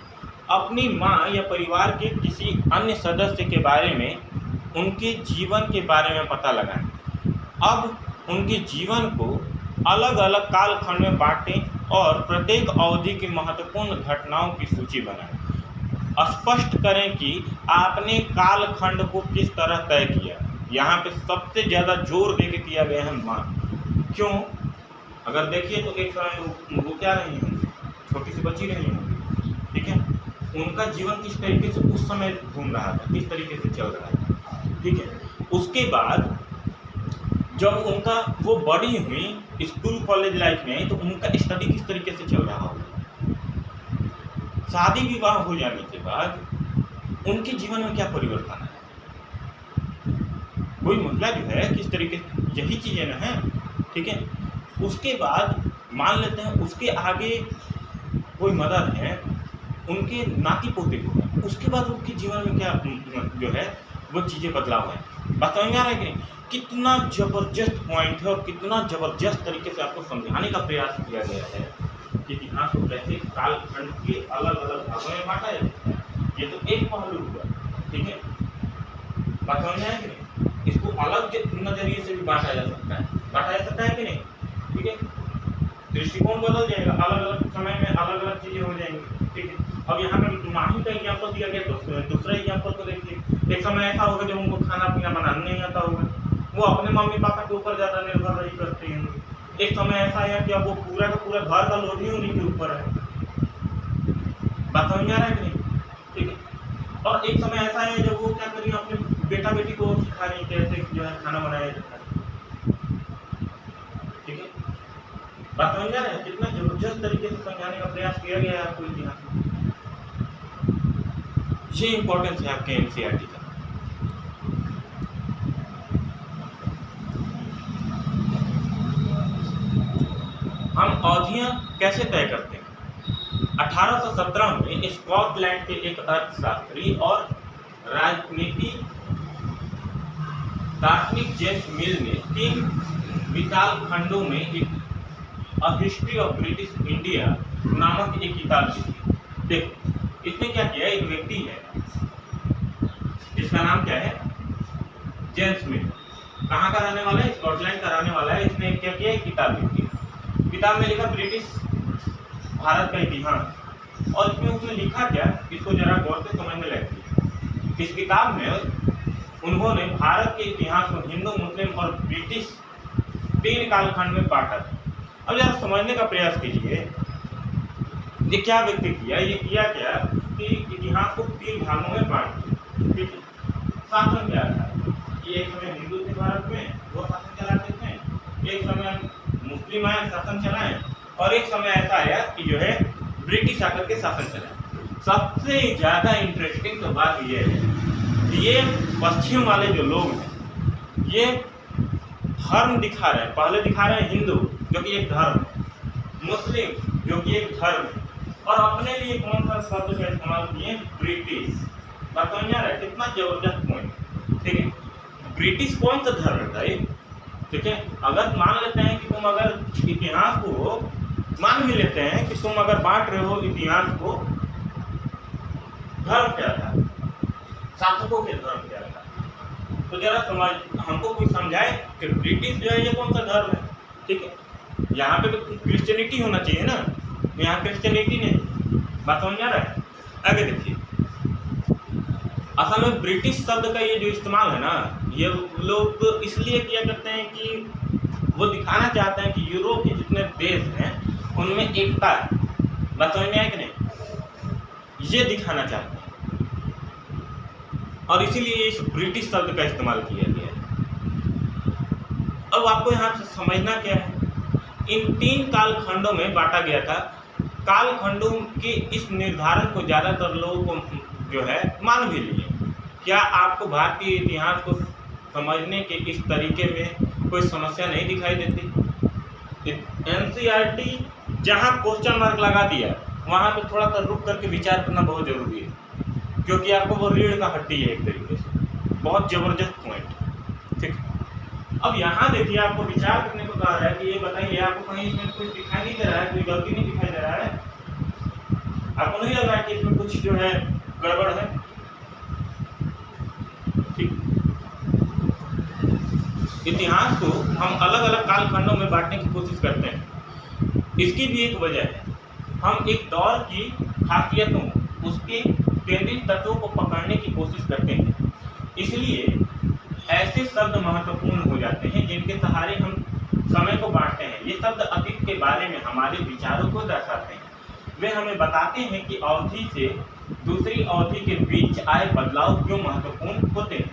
[SPEAKER 1] अपनी माँ या परिवार के किसी अन्य सदस्य के बारे में उनके जीवन के बारे में पता लगाएं। अब उनके जीवन को अलग अलग कालखंड में बांटें और प्रत्येक अवधि की महत्वपूर्ण घटनाओं की सूची बनाएं। स्पष्ट करें कि आपने कालखंड को किस तरह तय किया। यहाँ पे सबसे ज़्यादा जोर देके किया गया है माँ। क्यों? अगर देखिए तो एक समय वो क्या रही होंगी, छोटी सी बच्ची रही होंगी, ठीक है, उनका जीवन किस तरीके से उस समय घूम रहा था, किस तरीके से चल रहा था, ठीक है। उसके बाद जब उनका वो बड़ी हुई, स्कूल कॉलेज लाइफ में आई, तो उनका स्टडी किस तरीके से चल रहा होगा। शादी विवाह हो जाने के बाद उनके जीवन में क्या परिवर्तन है, कोई महिला जो है किस तरीके से, यही चीज़ें ना है, ठीक है। उसके बाद मान लेते हैं उसके आगे कोई मदर है, उनके नाती पोते को है, उसके बाद उनके जीवन में क्या जो है वो चीज़ें बदलाव है। बात समझ में आ रहा है कि नहीं? कितना ज़बरदस्त पॉइंट है और कितना ज़बरदस्त तरीके से आपको समझाने का प्रयास किया गया है कि इतिहास को कैसे कालखंड के अलग अलग भागों में बांटा जाता है। ये तो एक पहलू हुआ, ठीक है, बात समझ में आया कि नहीं? इसको अलग नज़रिए से भी बांटा जा सकता है कि नहीं, ठीक है। दृष्टिकोण बदल जाएगा, अलग अलग समय में अलग अलग चीज़ें हो जाएंगी, ठीक है। अब यहाँ पे माही का एग्जाम्पल दिया गया, तो दूसरा एग्जाम्पल को देखिए। एक समय ऐसा होगा जब उनको खाना पीना बनाना नहीं आता होगा, वो अपने मम्मी पापा के ऊपर ज़्यादा निर्भर रही करते हैं। एक समय ऐसा है कि अब वो पूरा का पूरा घर का लोड ही उन्हीं के ऊपर है। बात समझ में आ रहा है कि नहीं, ठीक है। और एक समय ऐसा है जब वो क्या करेंगे, अपने बेटा बेटी को सिखा रही कैसे जो है खाना बनाया जाता है, ठीक है। बात समझ में आ रहा है? कितना जबरदस्त तरीके से समझाने का प्रयास किया गया है आपको इतिहास में। ये इंपॉर्टेंस है आपके एनसीईआरटी का। हम अवधियां कैसे तय करते हैं? 1817 में स्कॉटलैंड के एक अर्थशास्त्री और राजनीति दार्शनिक जेम्स मिल ने 3 विशाल खंडों में एक a history of British India नामक एक किताब लिखी। देखो इसने क्या किया, एक व्यक्ति है जिसका नाम क्या है, जेम्स मिल, कहाँ का रहने वाला है, स्कॉटलैंड का रहने वाला है। इसने क्या किया, एक किताब लिखी। किताब में लिखा ब्रिटिश भारत का इतिहास, और इसमें उसने लिखा क्या, इसको जरा गौर से समझने लगे। इस किताब में उन्होंने भारत के इतिहास को हिंदू, मुस्लिम और ब्रिटिश 3 कालखंड में बांटा था। अब जरा समझने का प्रयास कीजिए, ये क्या व्यक्ति किया, ये किया क्या कि इतिहास को 3 भागों में बांट दिया। ठीक है, शासन क्या था, ये एक समय हिंदू थे भारत में, वो शासन चलाते थे, एक समय मुस्लिम आए शासन चलाए, और एक समय ऐसा आया कि जो है ब्रिटिश आकर के शासन चलाए। सबसे ज़्यादा इंटरेस्टिंग तो बात ये है, ये पश्चिम वाले जो लोग हैं ये धर्म दिखा रहे हैं। पहले दिखा रहे हैं हिंदू जो कि एक धर्म, मुस्लिम जो कि एक धर्म, और अपने लिए कौन सा शब्द का इस्तेमाल किए, ब्रिटिश। बात समझ आ रहा है, कितना जबरदस्त पॉइंट। ठीक है, ब्रिटिश कौन सा धर्म था ये? ठीक है, अगर मान लेते हैं कि तुम अगर इतिहास को मान भी लेते हैं कि तुम अगर बांट रहे हो इतिहास को, धर्म क्या था, शासकों के धर्म क्या था, तो जरा समझ, हमको कोई समझाए कि ब्रिटिश जो है ये कौन सा धर्म है। ठीक है, यहाँ पे तो क्रिश्चियनिटी होना चाहिए ना, यहाँ क्रिश्चियनिटी नहीं। बात समझ आ रहा है? आगे देखिए, असल में ब्रिटिश शब्द का ये जो इस्तेमाल है ना, ये लोग इसलिए किया करते हैं कि वो दिखाना चाहते हैं कि यूरोप के जितने देश हैं उनमें एकता है। बात समझ में आए कि नहीं, ये दिखाना चाहते हैं, और इसीलिए इस ब्रिटिश शब्द का इस्तेमाल किया गया है। अब आपको यहाँ से समझना क्या है, इन 3 कालखंडों में बांटा गया था। कालखंडों के इस निर्धारण को ज़्यादातर लोगों को जो है मान भी लिए। क्या आपको भारतीय इतिहास को समझने के इस तरीके में कोई समस्या नहीं दिखाई देती? एनसीईआरटी जहाँ क्वेश्चन मार्क लगा दिया वहाँ पे थोड़ा सा रुक करके विचार करना बहुत जरूरी है, क्योंकि आपको वो रीढ़ का हड्डी है एक तरीके से, बहुत जबरदस्त पॉइंट। ठीक, अब यहाँ देखिए आपको विचार करने को कहा है कि ये बताइए आपको कहीं इसमें कुछ दिखाई नहीं दे रहा है, कोई गलती नहीं दिखाई दे रहा है, आपको नहीं लग रहा है कि इसमें कुछ जो है गड़बड़ है? ठीक, इतिहास को हम अलग अलग कालखंडों में बांटने की कोशिश करते हैं। इसकी भी एक वजह है, हम एक दौर की खासियतों, उसके केंद्रीय तत्वों को पकड़ने की कोशिश करते हैं। इसलिए ऐसे शब्द महत्वपूर्ण हो जाते हैं जिनके सहारे हम समय को बांटते हैं। ये शब्द अतीत के बारे में हमारे विचारों को दर्शाते हैं। वे हमें बताते हैं कि अवधि से दूसरी अवधि के बीच आए बदलाव क्यों महत्वपूर्ण होते हैं।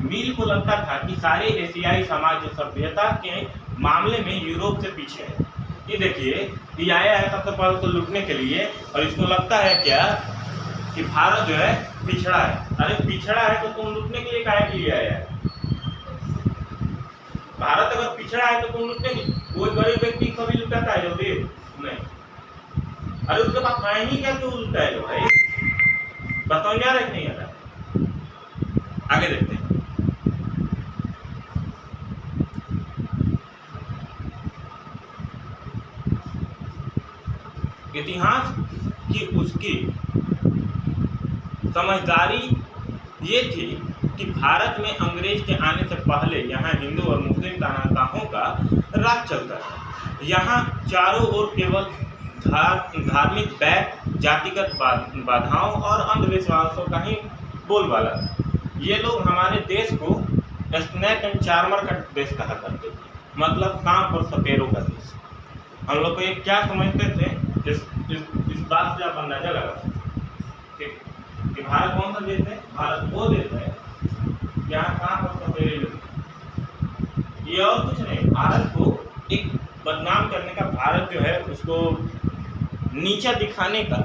[SPEAKER 1] मिल को लगता था कि सारे एशियाई समाज सभ्यता के मामले में यूरोप से पीछे है। ये देखिए, ये आया है सबसे पहले तो लूटने के लिए, और इसको लगता है क्या कि भारत जो है पिछड़ा है। अरे पिछड़ा है तो तुम लूटने के लिए काहे के लिए आया है? भारत अगर पिछड़ा है तो तुम लूटने के, कोई गरीब व्यक्ति कभी लुटाता है जल्दी नहीं। अरे उसके पास है ही क्या तो लूटा है भाई? बताओ क्या रहा नहीं आ रहा। आगे देखते हैं। इतिहास की उसकी समझदारी ये थी कि भारत में अंग्रेज के आने से पहले यहाँ हिंदू और मुस्लिम तानाशाहों का राज चलता था। यहाँ चारों ओर केवल धार्मिक बैर, जातिगत बाधाओं और अंधविश्वासों का ही बोलबाला था। ये लोग हमारे देश को स्नैक एंड चार्मर का देश कहा करते थे, मतलब सांप और सपेरों का देश। हम लोग को ये क्या समझते थे, इस बात से आप अंदाजा लगा सकते कि भारत कौन सा देश है? भारत वो देश है जहाँ सांप और सपेरे लोग, ये और कुछ नहीं। भारत को एक बदनाम करने का, भारत जो है उसको नीचा दिखाने का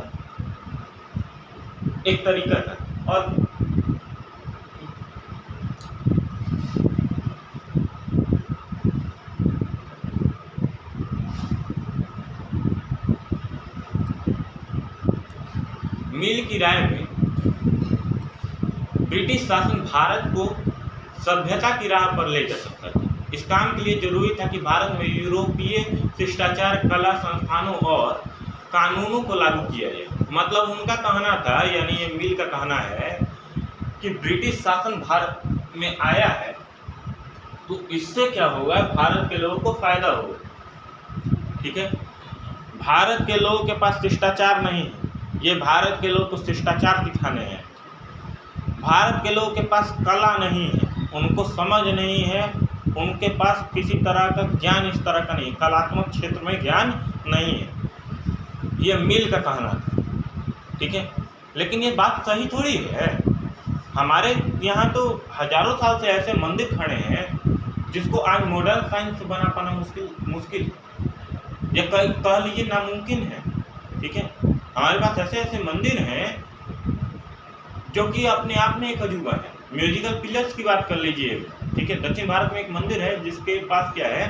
[SPEAKER 1] एक तरीका था। और की राय में ब्रिटिश शासन भारत को सभ्यता की राह पर ले जा सकता था। इस काम के लिए जरूरी था कि भारत में यूरोपीय शिष्टाचार, कला, संस्थानों और कानूनों को लागू किया जाए। मतलब उनका कहना था, यानी ये मिल का कहना है कि ब्रिटिश शासन भारत में आया है तो इससे क्या होगा, भारत के लोगों को फायदा होगा। ठीक है, भारत के लोगों के पास शिष्टाचार नहीं है, ये भारत के लोगों को शिष्टाचार दिखाने हैं। भारत के लोगों के पास कला नहीं है, उनको समझ नहीं है, उनके पास किसी तरह का ज्ञान इस तरह का नहीं, कलात्मक क्षेत्र में ज्ञान नहीं है, ये मिल का कहना था। ठीक है, लेकिन ये बात सही थोड़ी है। हमारे यहाँ तो हजारों साल से ऐसे मंदिर खड़े हैं जिसको आज मॉडर्न साइंस से बना पाना मुश्किल या कह लीजिए नामुमकिन है। ठीक है, हमारे पास ऐसे ऐसे मंदिर हैं जो कि अपने आप में एक अजूबा है। म्यूजिकल पिलर्स की बात कर लीजिए। ठीक है, दक्षिण भारत में एक मंदिर है जिसके पास क्या है,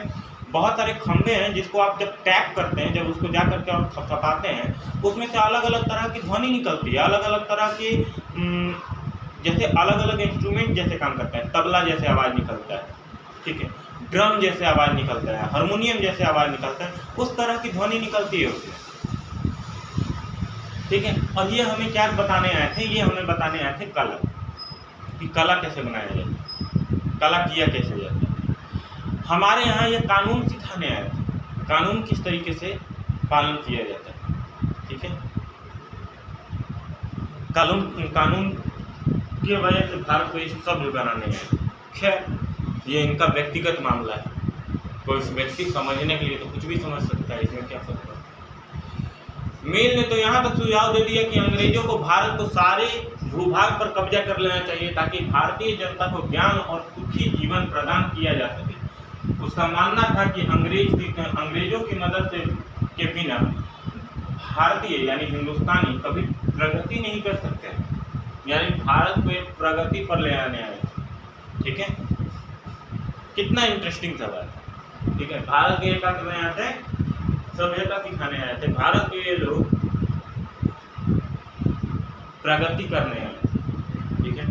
[SPEAKER 1] बहुत सारे खंभे हैं जिसको आप जब टैप करते हैं, जब उसको जा करके आप थपथपाते हैं, उसमें से अलग अलग तरह की ध्वनि निकलती है, अलग अलग तरह की जैसे अलग अलग इंस्ट्रूमेंट जैसे काम करता है। तबला जैसे आवाज़ निकलता है, ठीक है, ड्रम जैसे आवाज़ निकलता है, हारमोनियम जैसे आवाज़ निकलता है, उस तरह की ध्वनि निकलती है उसमें। ठीक है, और ये हमें क्या बताने आए थे, ये हमें बताने आए थे कला, कि कला कैसे बनाया जाता है, कला किया कैसे जाता है। हमारे यहाँ ये कानून सिखाने आए थे, कानून किस तरीके से पालन किया जाता है। ठीक है, कानून की वजह से भारत को ये सब बनाने आए। खैर, ये इनका व्यक्तिगत मामला है, कोई व्यक्ति समझने के लिए तो कुछ भी समझ सकता है, इसमें क्या फर्क है। मिल ने तो यहाँ तक सुझाव दे दिया कि अंग्रेजों को भारत को सारे भूभाग पर कब्जा कर लेना चाहिए ताकि भारतीय जनता को ज्ञान और सुखी जीवन प्रदान किया जा सके। उसका मानना था कि अंग्रेजों की मदद से के बिना भारतीय यानी हिंदुस्तानी कभी प्रगति नहीं कर सकते, यानी भारत को एक प्रगति पर ले आने आए। ठीक है, कितना इंटरेस्टिंग सवाल है। ठीक है, भारत के क्या करने आए थे, सभ्यता सिखाने आए थे, भारत के ये लोग प्रगति करने आए थे। ठीक है,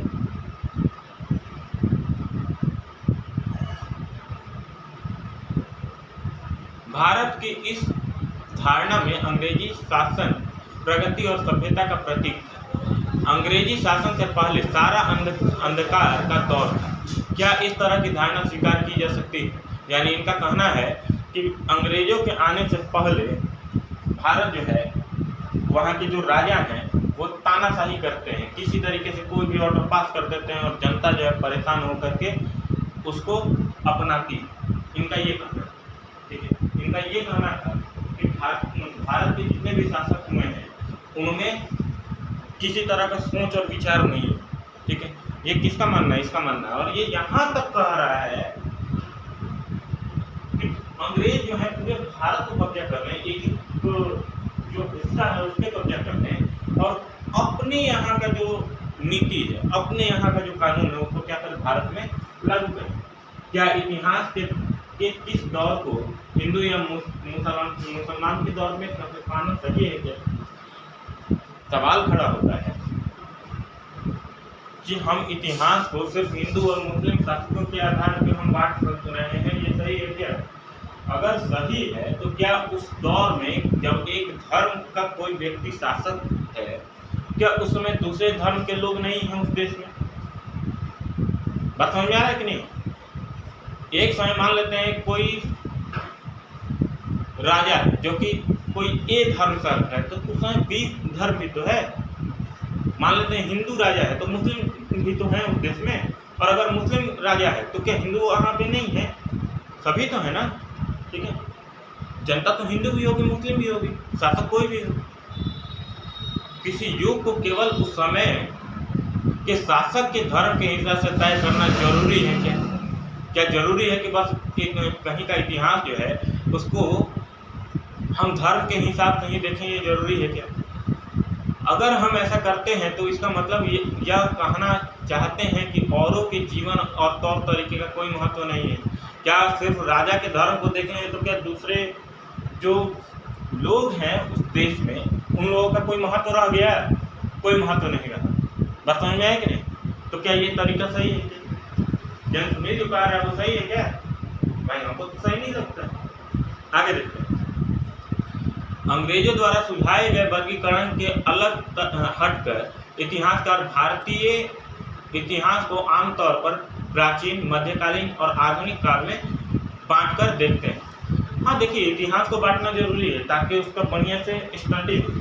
[SPEAKER 1] भारत की इस धारणा में अंग्रेजी शासन प्रगति और सभ्यता का प्रतीक था। अंग्रेजी शासन से पहले सारा अंधकार का दौर था। क्या इस तरह की धारणा स्वीकार की जा सकती है? यानी इनका कहना है कि अंग्रेजों के आने से पहले भारत जो है, वहाँ के जो राजा हैं वो तानाशाही करते हैं, किसी तरीके से कोई भी ऑर्डर पास कर देते हैं और जनता जो है परेशान होकर के उसको अपनाती। इनका ये कहना है। ठीक है, इनका ये कहना था कि भारत के जितने भी शासक हुए हैं उनमें किसी तरह का सोच और विचार नहीं है। ठीक है, ये किसका मानना है, इसका मानना है। और ये यहाँ तक कह रहा है कि अंग्रेज जो है पूरे भारत को कब्जा कर रहे हैं, एक जो हिस्सा है उसके कब्जा कर रहे हैं और अपने यहाँ का जो नीति है, अपने यहाँ का जो कानून है उसको क्या करें, भारत में लागू करें। क्या इतिहास के किस दौर को हिंदू या मुसलमान के दौर में पाना सही है? क्या सवाल खड़ा होता है कि हम इतिहास को सिर्फ हिंदू और मुस्लिम शासकों के आधार पर हम बात कर रहे हैं, ये सही है क्या? अगर सही है तो क्या उस दौर में जब एक धर्म का कोई व्यक्ति शासक है, क्या उस समय दूसरे धर्म के लोग नहीं हैं उस देश में? बात समझ में आ रहा है कि नहीं? एक समय मान लेते हैं कोई राजा है जो कि कोई ए धर्म का है, तो उस समय बी धर्म भी तो है। मान लेते हैं हिंदू राजा है तो मुस्लिम भी तो हैं उस देश में, और अगर मुस्लिम राजा है तो क्या हिंदू वहाँ पे नहीं है? सभी तो है ना। ठीक है, जनता तो हिंदू भी होगी, मुस्लिम भी होगी, शासक कोई भी हो। किसी युग को केवल उस समय के शासक के धर्म के हिसाब से तय करना जरूरी है क्या? क्या जरूरी है कि बस कहीं का इतिहास जो है उसको हम धर्म के हिसाब से ही देखें, ये जरूरी है क्या? अगर हम ऐसा करते हैं तो इसका मतलब यह कहना चाहते हैं कि औरों के जीवन और तौर तरीके का कोई महत्व नहीं है। क्या सिर्फ राजा के धर्म को देखेंगे तो क्या दूसरे जो लोग हैं उस देश में उन लोगों का कोई महत्व रह गया? कोई महत्व नहीं रहा। बस समझ में आया कि नहीं? तो क्या ये तरीका सही है? जेम्स स्मिथ जो कह रहा है वो सही है क्या? भाई हमको तो सही नहीं लगता। आगे देखते हैं। अंग्रेजों द्वारा सुझाए गए वर्गीकरण के अलग हटकर इतिहासकार भारतीय इतिहास को आमतौर पर प्राचीन, मध्यकालीन और आधुनिक काल में बांटकर देखते हैं। हाँ देखिए, इतिहास को बांटना जरूरी है ताकि उसका बढ़िया से स्टडी हो,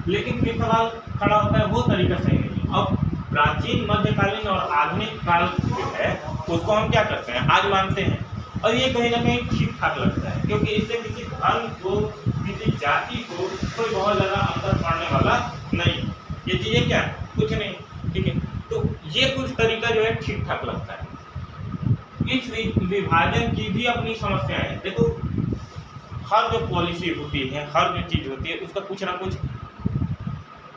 [SPEAKER 1] लेकिन फिर सवाल खड़ा होता है वो तरीका सही नहीं। अब प्राचीन, मध्यकालीन और आधुनिक काल जो है उसको हम क्या करते हैं, आज मानते हैं, और ये कहीं ना कहीं ठीक ठाक लगता है, क्योंकि इससे किसी धर्म को, किसी जाति को कोई बहुत ज़्यादा अंतर पड़ने वाला नहीं। ये चीज़ें क्या है, कुछ नहीं, ठीक है। तो ये कुछ तरीका जो है ठीक ठाक लगता है। इस विभाजन की भी अपनी समस्याएं हैं। देखो, हर जो पॉलिसी होती है, हर जो चीज़ होती है, उसका कुछ ना कुछ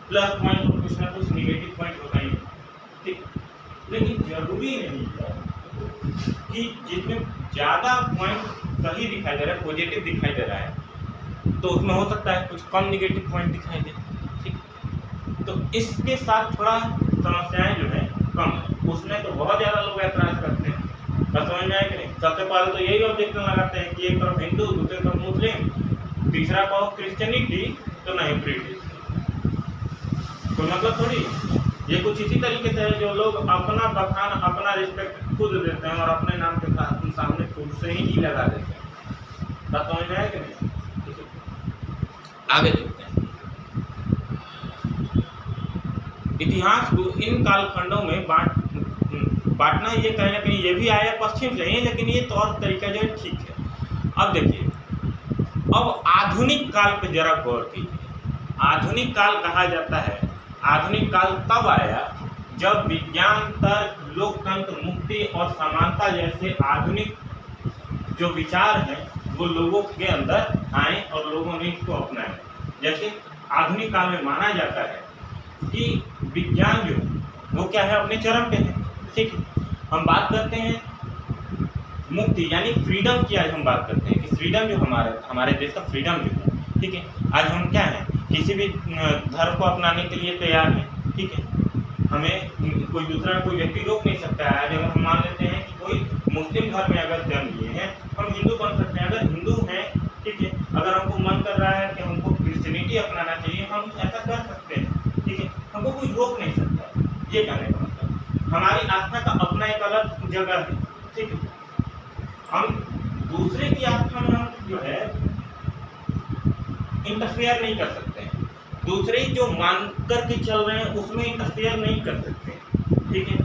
[SPEAKER 1] प्लस पॉइंट और कुछ ना कुछ निगेटिव पॉइंट होता ही है, ठीक। लेकिन जरूरी नहीं है कि जिसमें ज़्यादा पॉइंट सही दिखाई दे रहा है, पॉजिटिव दिखाई दे रहा है, तो उसमें हो सकता है कुछ कम निगेटिव पॉइंट दिखाई दे, ठीक। तो इसके साथ थोड़ा समस्याएं जो है कम है। उसमें तो बहुत ज़्यादा लोग ऐतराज़ करते हैं। बस समझ में आए कि नहीं? सबसे पहले तो यही ऑब्जेक्शन लगाते हैं कि एक तरफ हिंदू, दूसरी तरफ मुस्लिम, तीसरा कहो क्रिश्चियनिटी, तो नहीं ब्रिटिश। तो मतलब थोड़ी ये कुछ इसी तरीके से है जो लोग अपना बखान, अपना रिस्पेक्ट खुद देते हैं और अपने नाम के साथ सामने खुद से ही लगा देते हैं। बात समझ में आया कि नहीं? आगे देखते हैं। इतिहास को इन कालखंडों में बांटना, ये कहीं ना कहीं ये भी आया पश्चिम से ही, लेकिन ये तौर तरीका जो है ठीक है। अब देखिए, अब आधुनिक काल पे जरा गौर कीजिए। आधुनिक काल कहा जाता है, आधुनिक काल तब आया जब विज्ञान, तर्क, लोकतंत्र, मुक्ति और समानता जैसे आधुनिक जो विचार हैं वो लोगों के अंदर आए और लोगों ने इसको अपनाया। जैसे आधुनिक काल में माना जाता है कि विज्ञान जो वो क्या है, अपने चरम पे है, ठीक है। हम बात करते हैं मुक्ति यानी फ्रीडम की, आज हम बात करते हैं कि फ्रीडम जो हमारे देश का फ्रीडम जो है, ठीक है। आज हम क्या है, किसी भी धर्म को अपनाने के लिए तैयार हैं, ठीक है। हमें कोई दूसरा कोई व्यक्ति रोक नहीं सकता है। आज अगर हम मान लेते हैं कि कोई मुस्लिम धर्म में अगर जन्म लिए हैं, हम हिंदू बन सकते हैं। अगर हिंदू हैं, ठीक है, अगर हमको मन कर रहा है कि हमको क्रिश्चियनिटी अपनाना चाहिए, हम ऐसा कर सकते हैं, ठीक है। हमको कोई रोक नहीं सकता। ये कहने का मतलब, हमारी आस्था का अपना एक अलग जगह है, ठीक है। हम दूसरे की आस्था में हम जो है इंटरफेयर नहीं कर सकते हैं। दूसरे जो मान कर के चल रहे हैं उसमें इंटरफेयर नहीं कर सकते, ठीक है।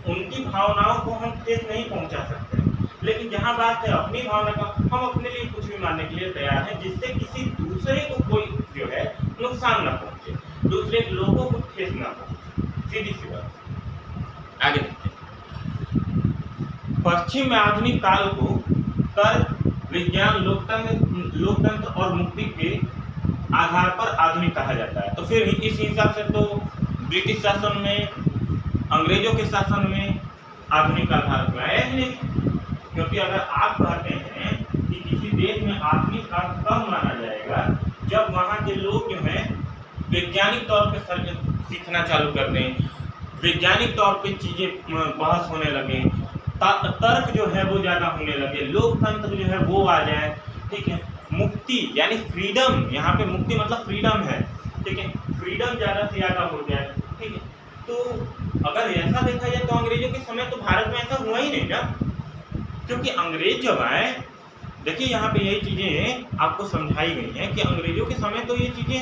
[SPEAKER 1] उनकी भावनाओं को हम ठेस नहीं पहुंचा सकते। लेकिन जहां बात है अपनी भावना का, हम अपने लिए कुछ भी मानने के लिए तैयार हैं जिससे किसी दूसरे को कोई जो है नुकसान ना पहुंचे, दूसरे लोगों को ठेस ना पहुंचे। सीधी सी बात। आगे देखते हैं। पश्चिम में आधुनिक काल को तर्क, विज्ञान, लोकतंत्र और मुक्ति के आधार पर आधुनिक कहा जाता है। तो फिर इस हिसाब से तो ब्रिटिश शासन में, अंग्रेजों के शासन में आधुनिक का आधार पर आया ही नहीं। क्योंकि अगर आप कहते हैं कि किसी देश में आधुनिक काल कब माना जाएगा, जब वहाँ के लोग जो हैं वैज्ञानिक तौर पर सीखना चालू कर दें, वैज्ञानिक तौर पे चीज़ें बहस होने लगे, तर्क जो है वो ज़्यादा होने लगे, लोकतंत्र जो है वो आ जाए, ठीक है। मुक्ति यानी फ्रीडम, यहाँ पे मुक्ति मतलब फ्रीडम है, ठीक है। फ्रीडम ज़्यादा से ज़्यादा हो जाए, ठीक है। तो अगर ऐसा देखा जाए तो अंग्रेजों के समय तो भारत में ऐसा हुआ ही नहीं ना, क्योंकि अंग्रेज जब आए, देखिए यहाँ पे यही चीज़ें आपको समझाई गई हैं कि अंग्रेजों के समय तो ये चीज़ें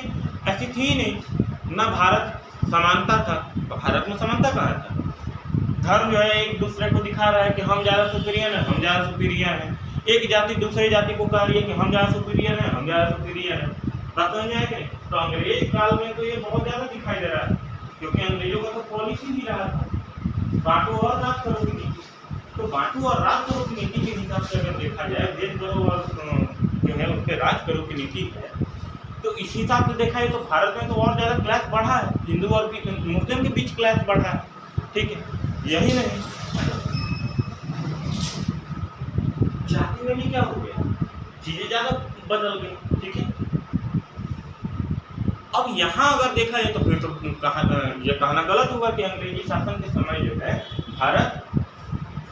[SPEAKER 1] ऐसी थी ही नहीं ना। भारत समानता था, भारत में समानता कहाँ था। धर्म जो है एक दूसरे को दिखा रहा है कि हम ज़्यादा सुपीरियर हैं, हम ज़्यादा सुपीरियर हैं। एक जाति दूसरी जाति को कह रही है कि हम ज़्यादा सुपीरियर हैं, हम ज़्यादा सुपीरियर हैं। बात समझ में आए कि नहीं? तो अंग्रेज काल में तो ये बहुत ज़्यादा दिखाई दे रहा है, क्योंकि अंग्रेजों का तो पॉलिसी ही रहा था बांटो और राज करो की नीति। तो बांटो और राज करो की नीति के हिसाब से अगर देखा जाए, भेद करो और जो है उस पर राज करो की नीति है, तो इस हिसाब से देखा है तो भारत में तो और ज़्यादा क्लास बढ़ा है, हिंदू और मुस्लिम के बीच क्लास बढ़ा है, ठीक है। यही नहीं, जाति में भी क्या हो गया, चीजें ज्यादा बदल गई, ठीक है। अब यहाँ अगर देखा जाए तो फिर तो ये कहना गलत होगा कि अंग्रेजी शासन के समय जो है भारत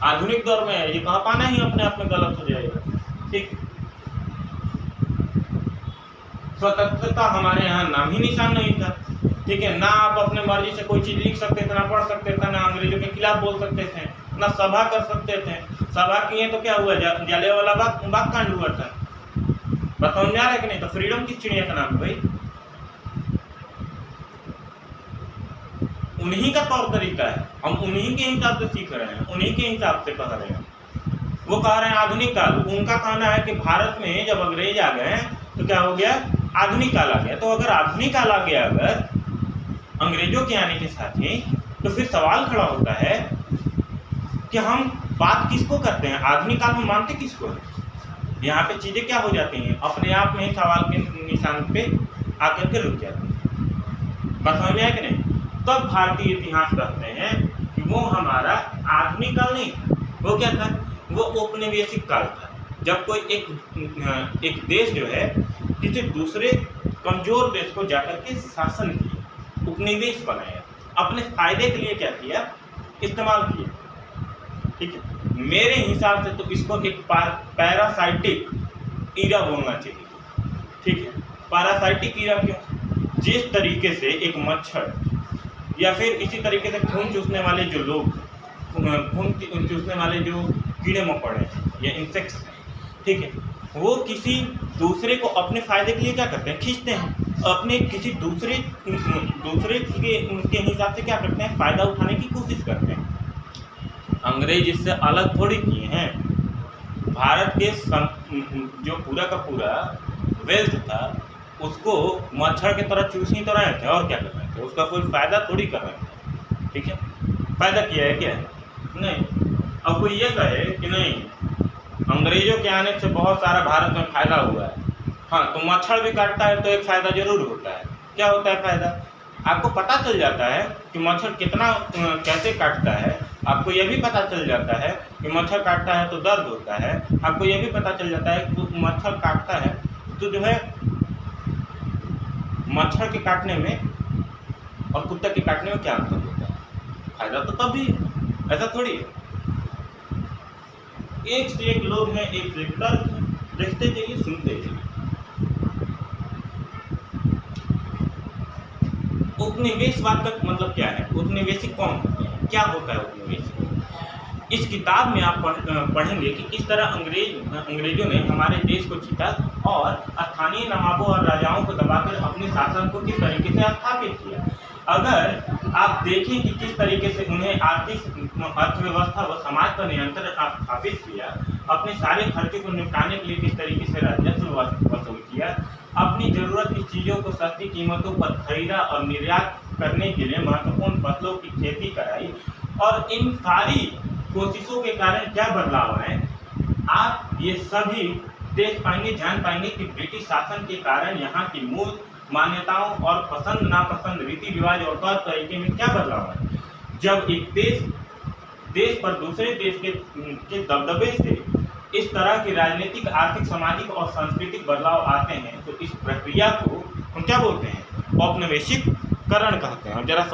[SPEAKER 1] आधुनिक दौर में है, ये कह पाना ही अपने आप में गलत हो जाएगा। ठीक, स्वतंत्रता हमारे यहाँ नाम ही निशान नहीं था। ठीक है, ना आप अपने मर्जी से कोई चीज़ लिख सकते थे, ना पढ़ सकते थे, ना अंग्रेजों के खिलाफ बोल सकते थे, ना सभा कर सकते थे। सभा किए तो क्या हुआ, जलियांवाला बाग कांड हुआ था। बस समझ आ रहा है कि नहीं? तो फ्रीडम किस चिड़िया का नाम है भाई? उन्हीं का तौर तरीका है, हम उन्हीं के हिसाब से सीख रहे हैं, उन्हीं के हिसाब से कह रहे हैं। वो कह रहे हैं आधुनिक काल, उनका कहना है कि भारत में जब अंग्रेज आ गए तो क्या हो गया, आधुनिक काल आ गया। तो अगर आधुनिक काल आ गया अगर अंग्रेजों के आने के साथ ही, तो फिर सवाल खड़ा होता है कि हम बात किसको करते हैं, आधुनिक काल में मानते किसको है? यहाँ पे चीज़ें क्या हो जाती हैं, अपने आप में ही सवाल के निशान पे आकर के रुक जाती हैं। बात समझ में आया कि नहीं? तब भारतीय इतिहास कहते हैं कि वो हमारा आधुनिक काल नहीं था, वो क्या था, वो औपनिवेशिक काल था। जब कोई एक देश जो है किसी दूसरे कमजोर देश को जाकर के शासन किया, उपनिवेश बनाया, अपने फायदे के लिए क्या किया, इस्तेमाल किया। ठीक है, मेरे हिसाब से तो इसको एक पैरासाइटिक ईरा बोलना चाहिए। ठीक है, पैरासाइटिक ईरा क्यों? जिस तरीके से एक मच्छर या फिर इसी तरीके से खून चूसने वाले जो लोग, खून चूसने वाले जो कीड़े मकोड़े या इंसेक्ट्स हैं, ठीक है, वो किसी दूसरे को अपने फायदे के लिए क्या करते हैं, खींचते हैं, अपने किसी दूसरे के हिसाब से क्या करते हैं, फायदा उठाने की कोशिश करते हैं। अंग्रेज इससे अलग थोड़ी किए हैं। भारत के जो पूरा का पूरा वेल्थ था उसको मच्छर की तरह चूस ही तो रहे थे, और क्या कर रहे थे, उसका कोई फायदा थोड़ी कर रहे थे। ठीक है, फायदा किया है क्या? नहीं। अब कोई ये कहे कि नहीं अंग्रेजों के आने से बहुत सारा भारत में फायदा हुआ है, हाँ, तो मच्छर भी काटता है तो एक फायदा जरूर होता है। क्या होता है फायदा? आपको पता चल जाता है कि मच्छर कितना कैसे काटता है, आपको यह भी पता चल जाता है कि मच्छर काटता है तो दर्द होता है, आपको यह भी पता चल जाता है कि मच्छर काटता है तो जो है मच्छर के काटने में और कुत्ते के काटने में क्या अंतर होता है? फायदा तो तब भी, ऐसा थोड़ी है। एक से एक लोग हैं, एक से एक तर्क है, देखते जाइए, सुनते जाइए। उपनिवेशवाद का मतलब क्या है? उपनिवेशिक कौन होते हैं, क्या होता है उपनिवेशिक? इस किताब में आप पढ़ेंगे कि किस तरह अंग्रेजों ने हमारे देश को जीता और स्थानीय नवाबों और राजाओं को दबाकर अपने शासन को किस तरीके से स्थापित किया। अगर आप देखें कि किस तरीके से उन्हें आर्थिक अर्थव्यवस्था व समाज पर नियंत्रण स्थापित किया, अपने सारे खर्चे को निपटाने के लिए किस तरीके से राजस्व वसूल किया, अपनी जरूरत की चीज़ों को सस्ती कीमतों पर खरीदा और निर्यात करने के लिए महत्वपूर्ण फसलों की खेती कराई, और इन सारी कोशिशों के कारण क्या बदलाव आए, आप ये सभी देख पाएंगे, जान पाएंगे कि ब्रिटिश शासन के कारण यहाँ की मूल मान्यताओं और पसंद नापसंद, रीति रिवाज और तौर तरीके में क्या बदलाव है। जब एक देश पर दूसरे देश के दबदबे से इस तरह के राजनीतिक, आर्थिक, सामाजिक और सांस्कृतिक बदलाव आते हैं तो इस प्रक्रिया को हम क्या बोलते हैं? औपनिवेशिकरण कहते हैं। जरा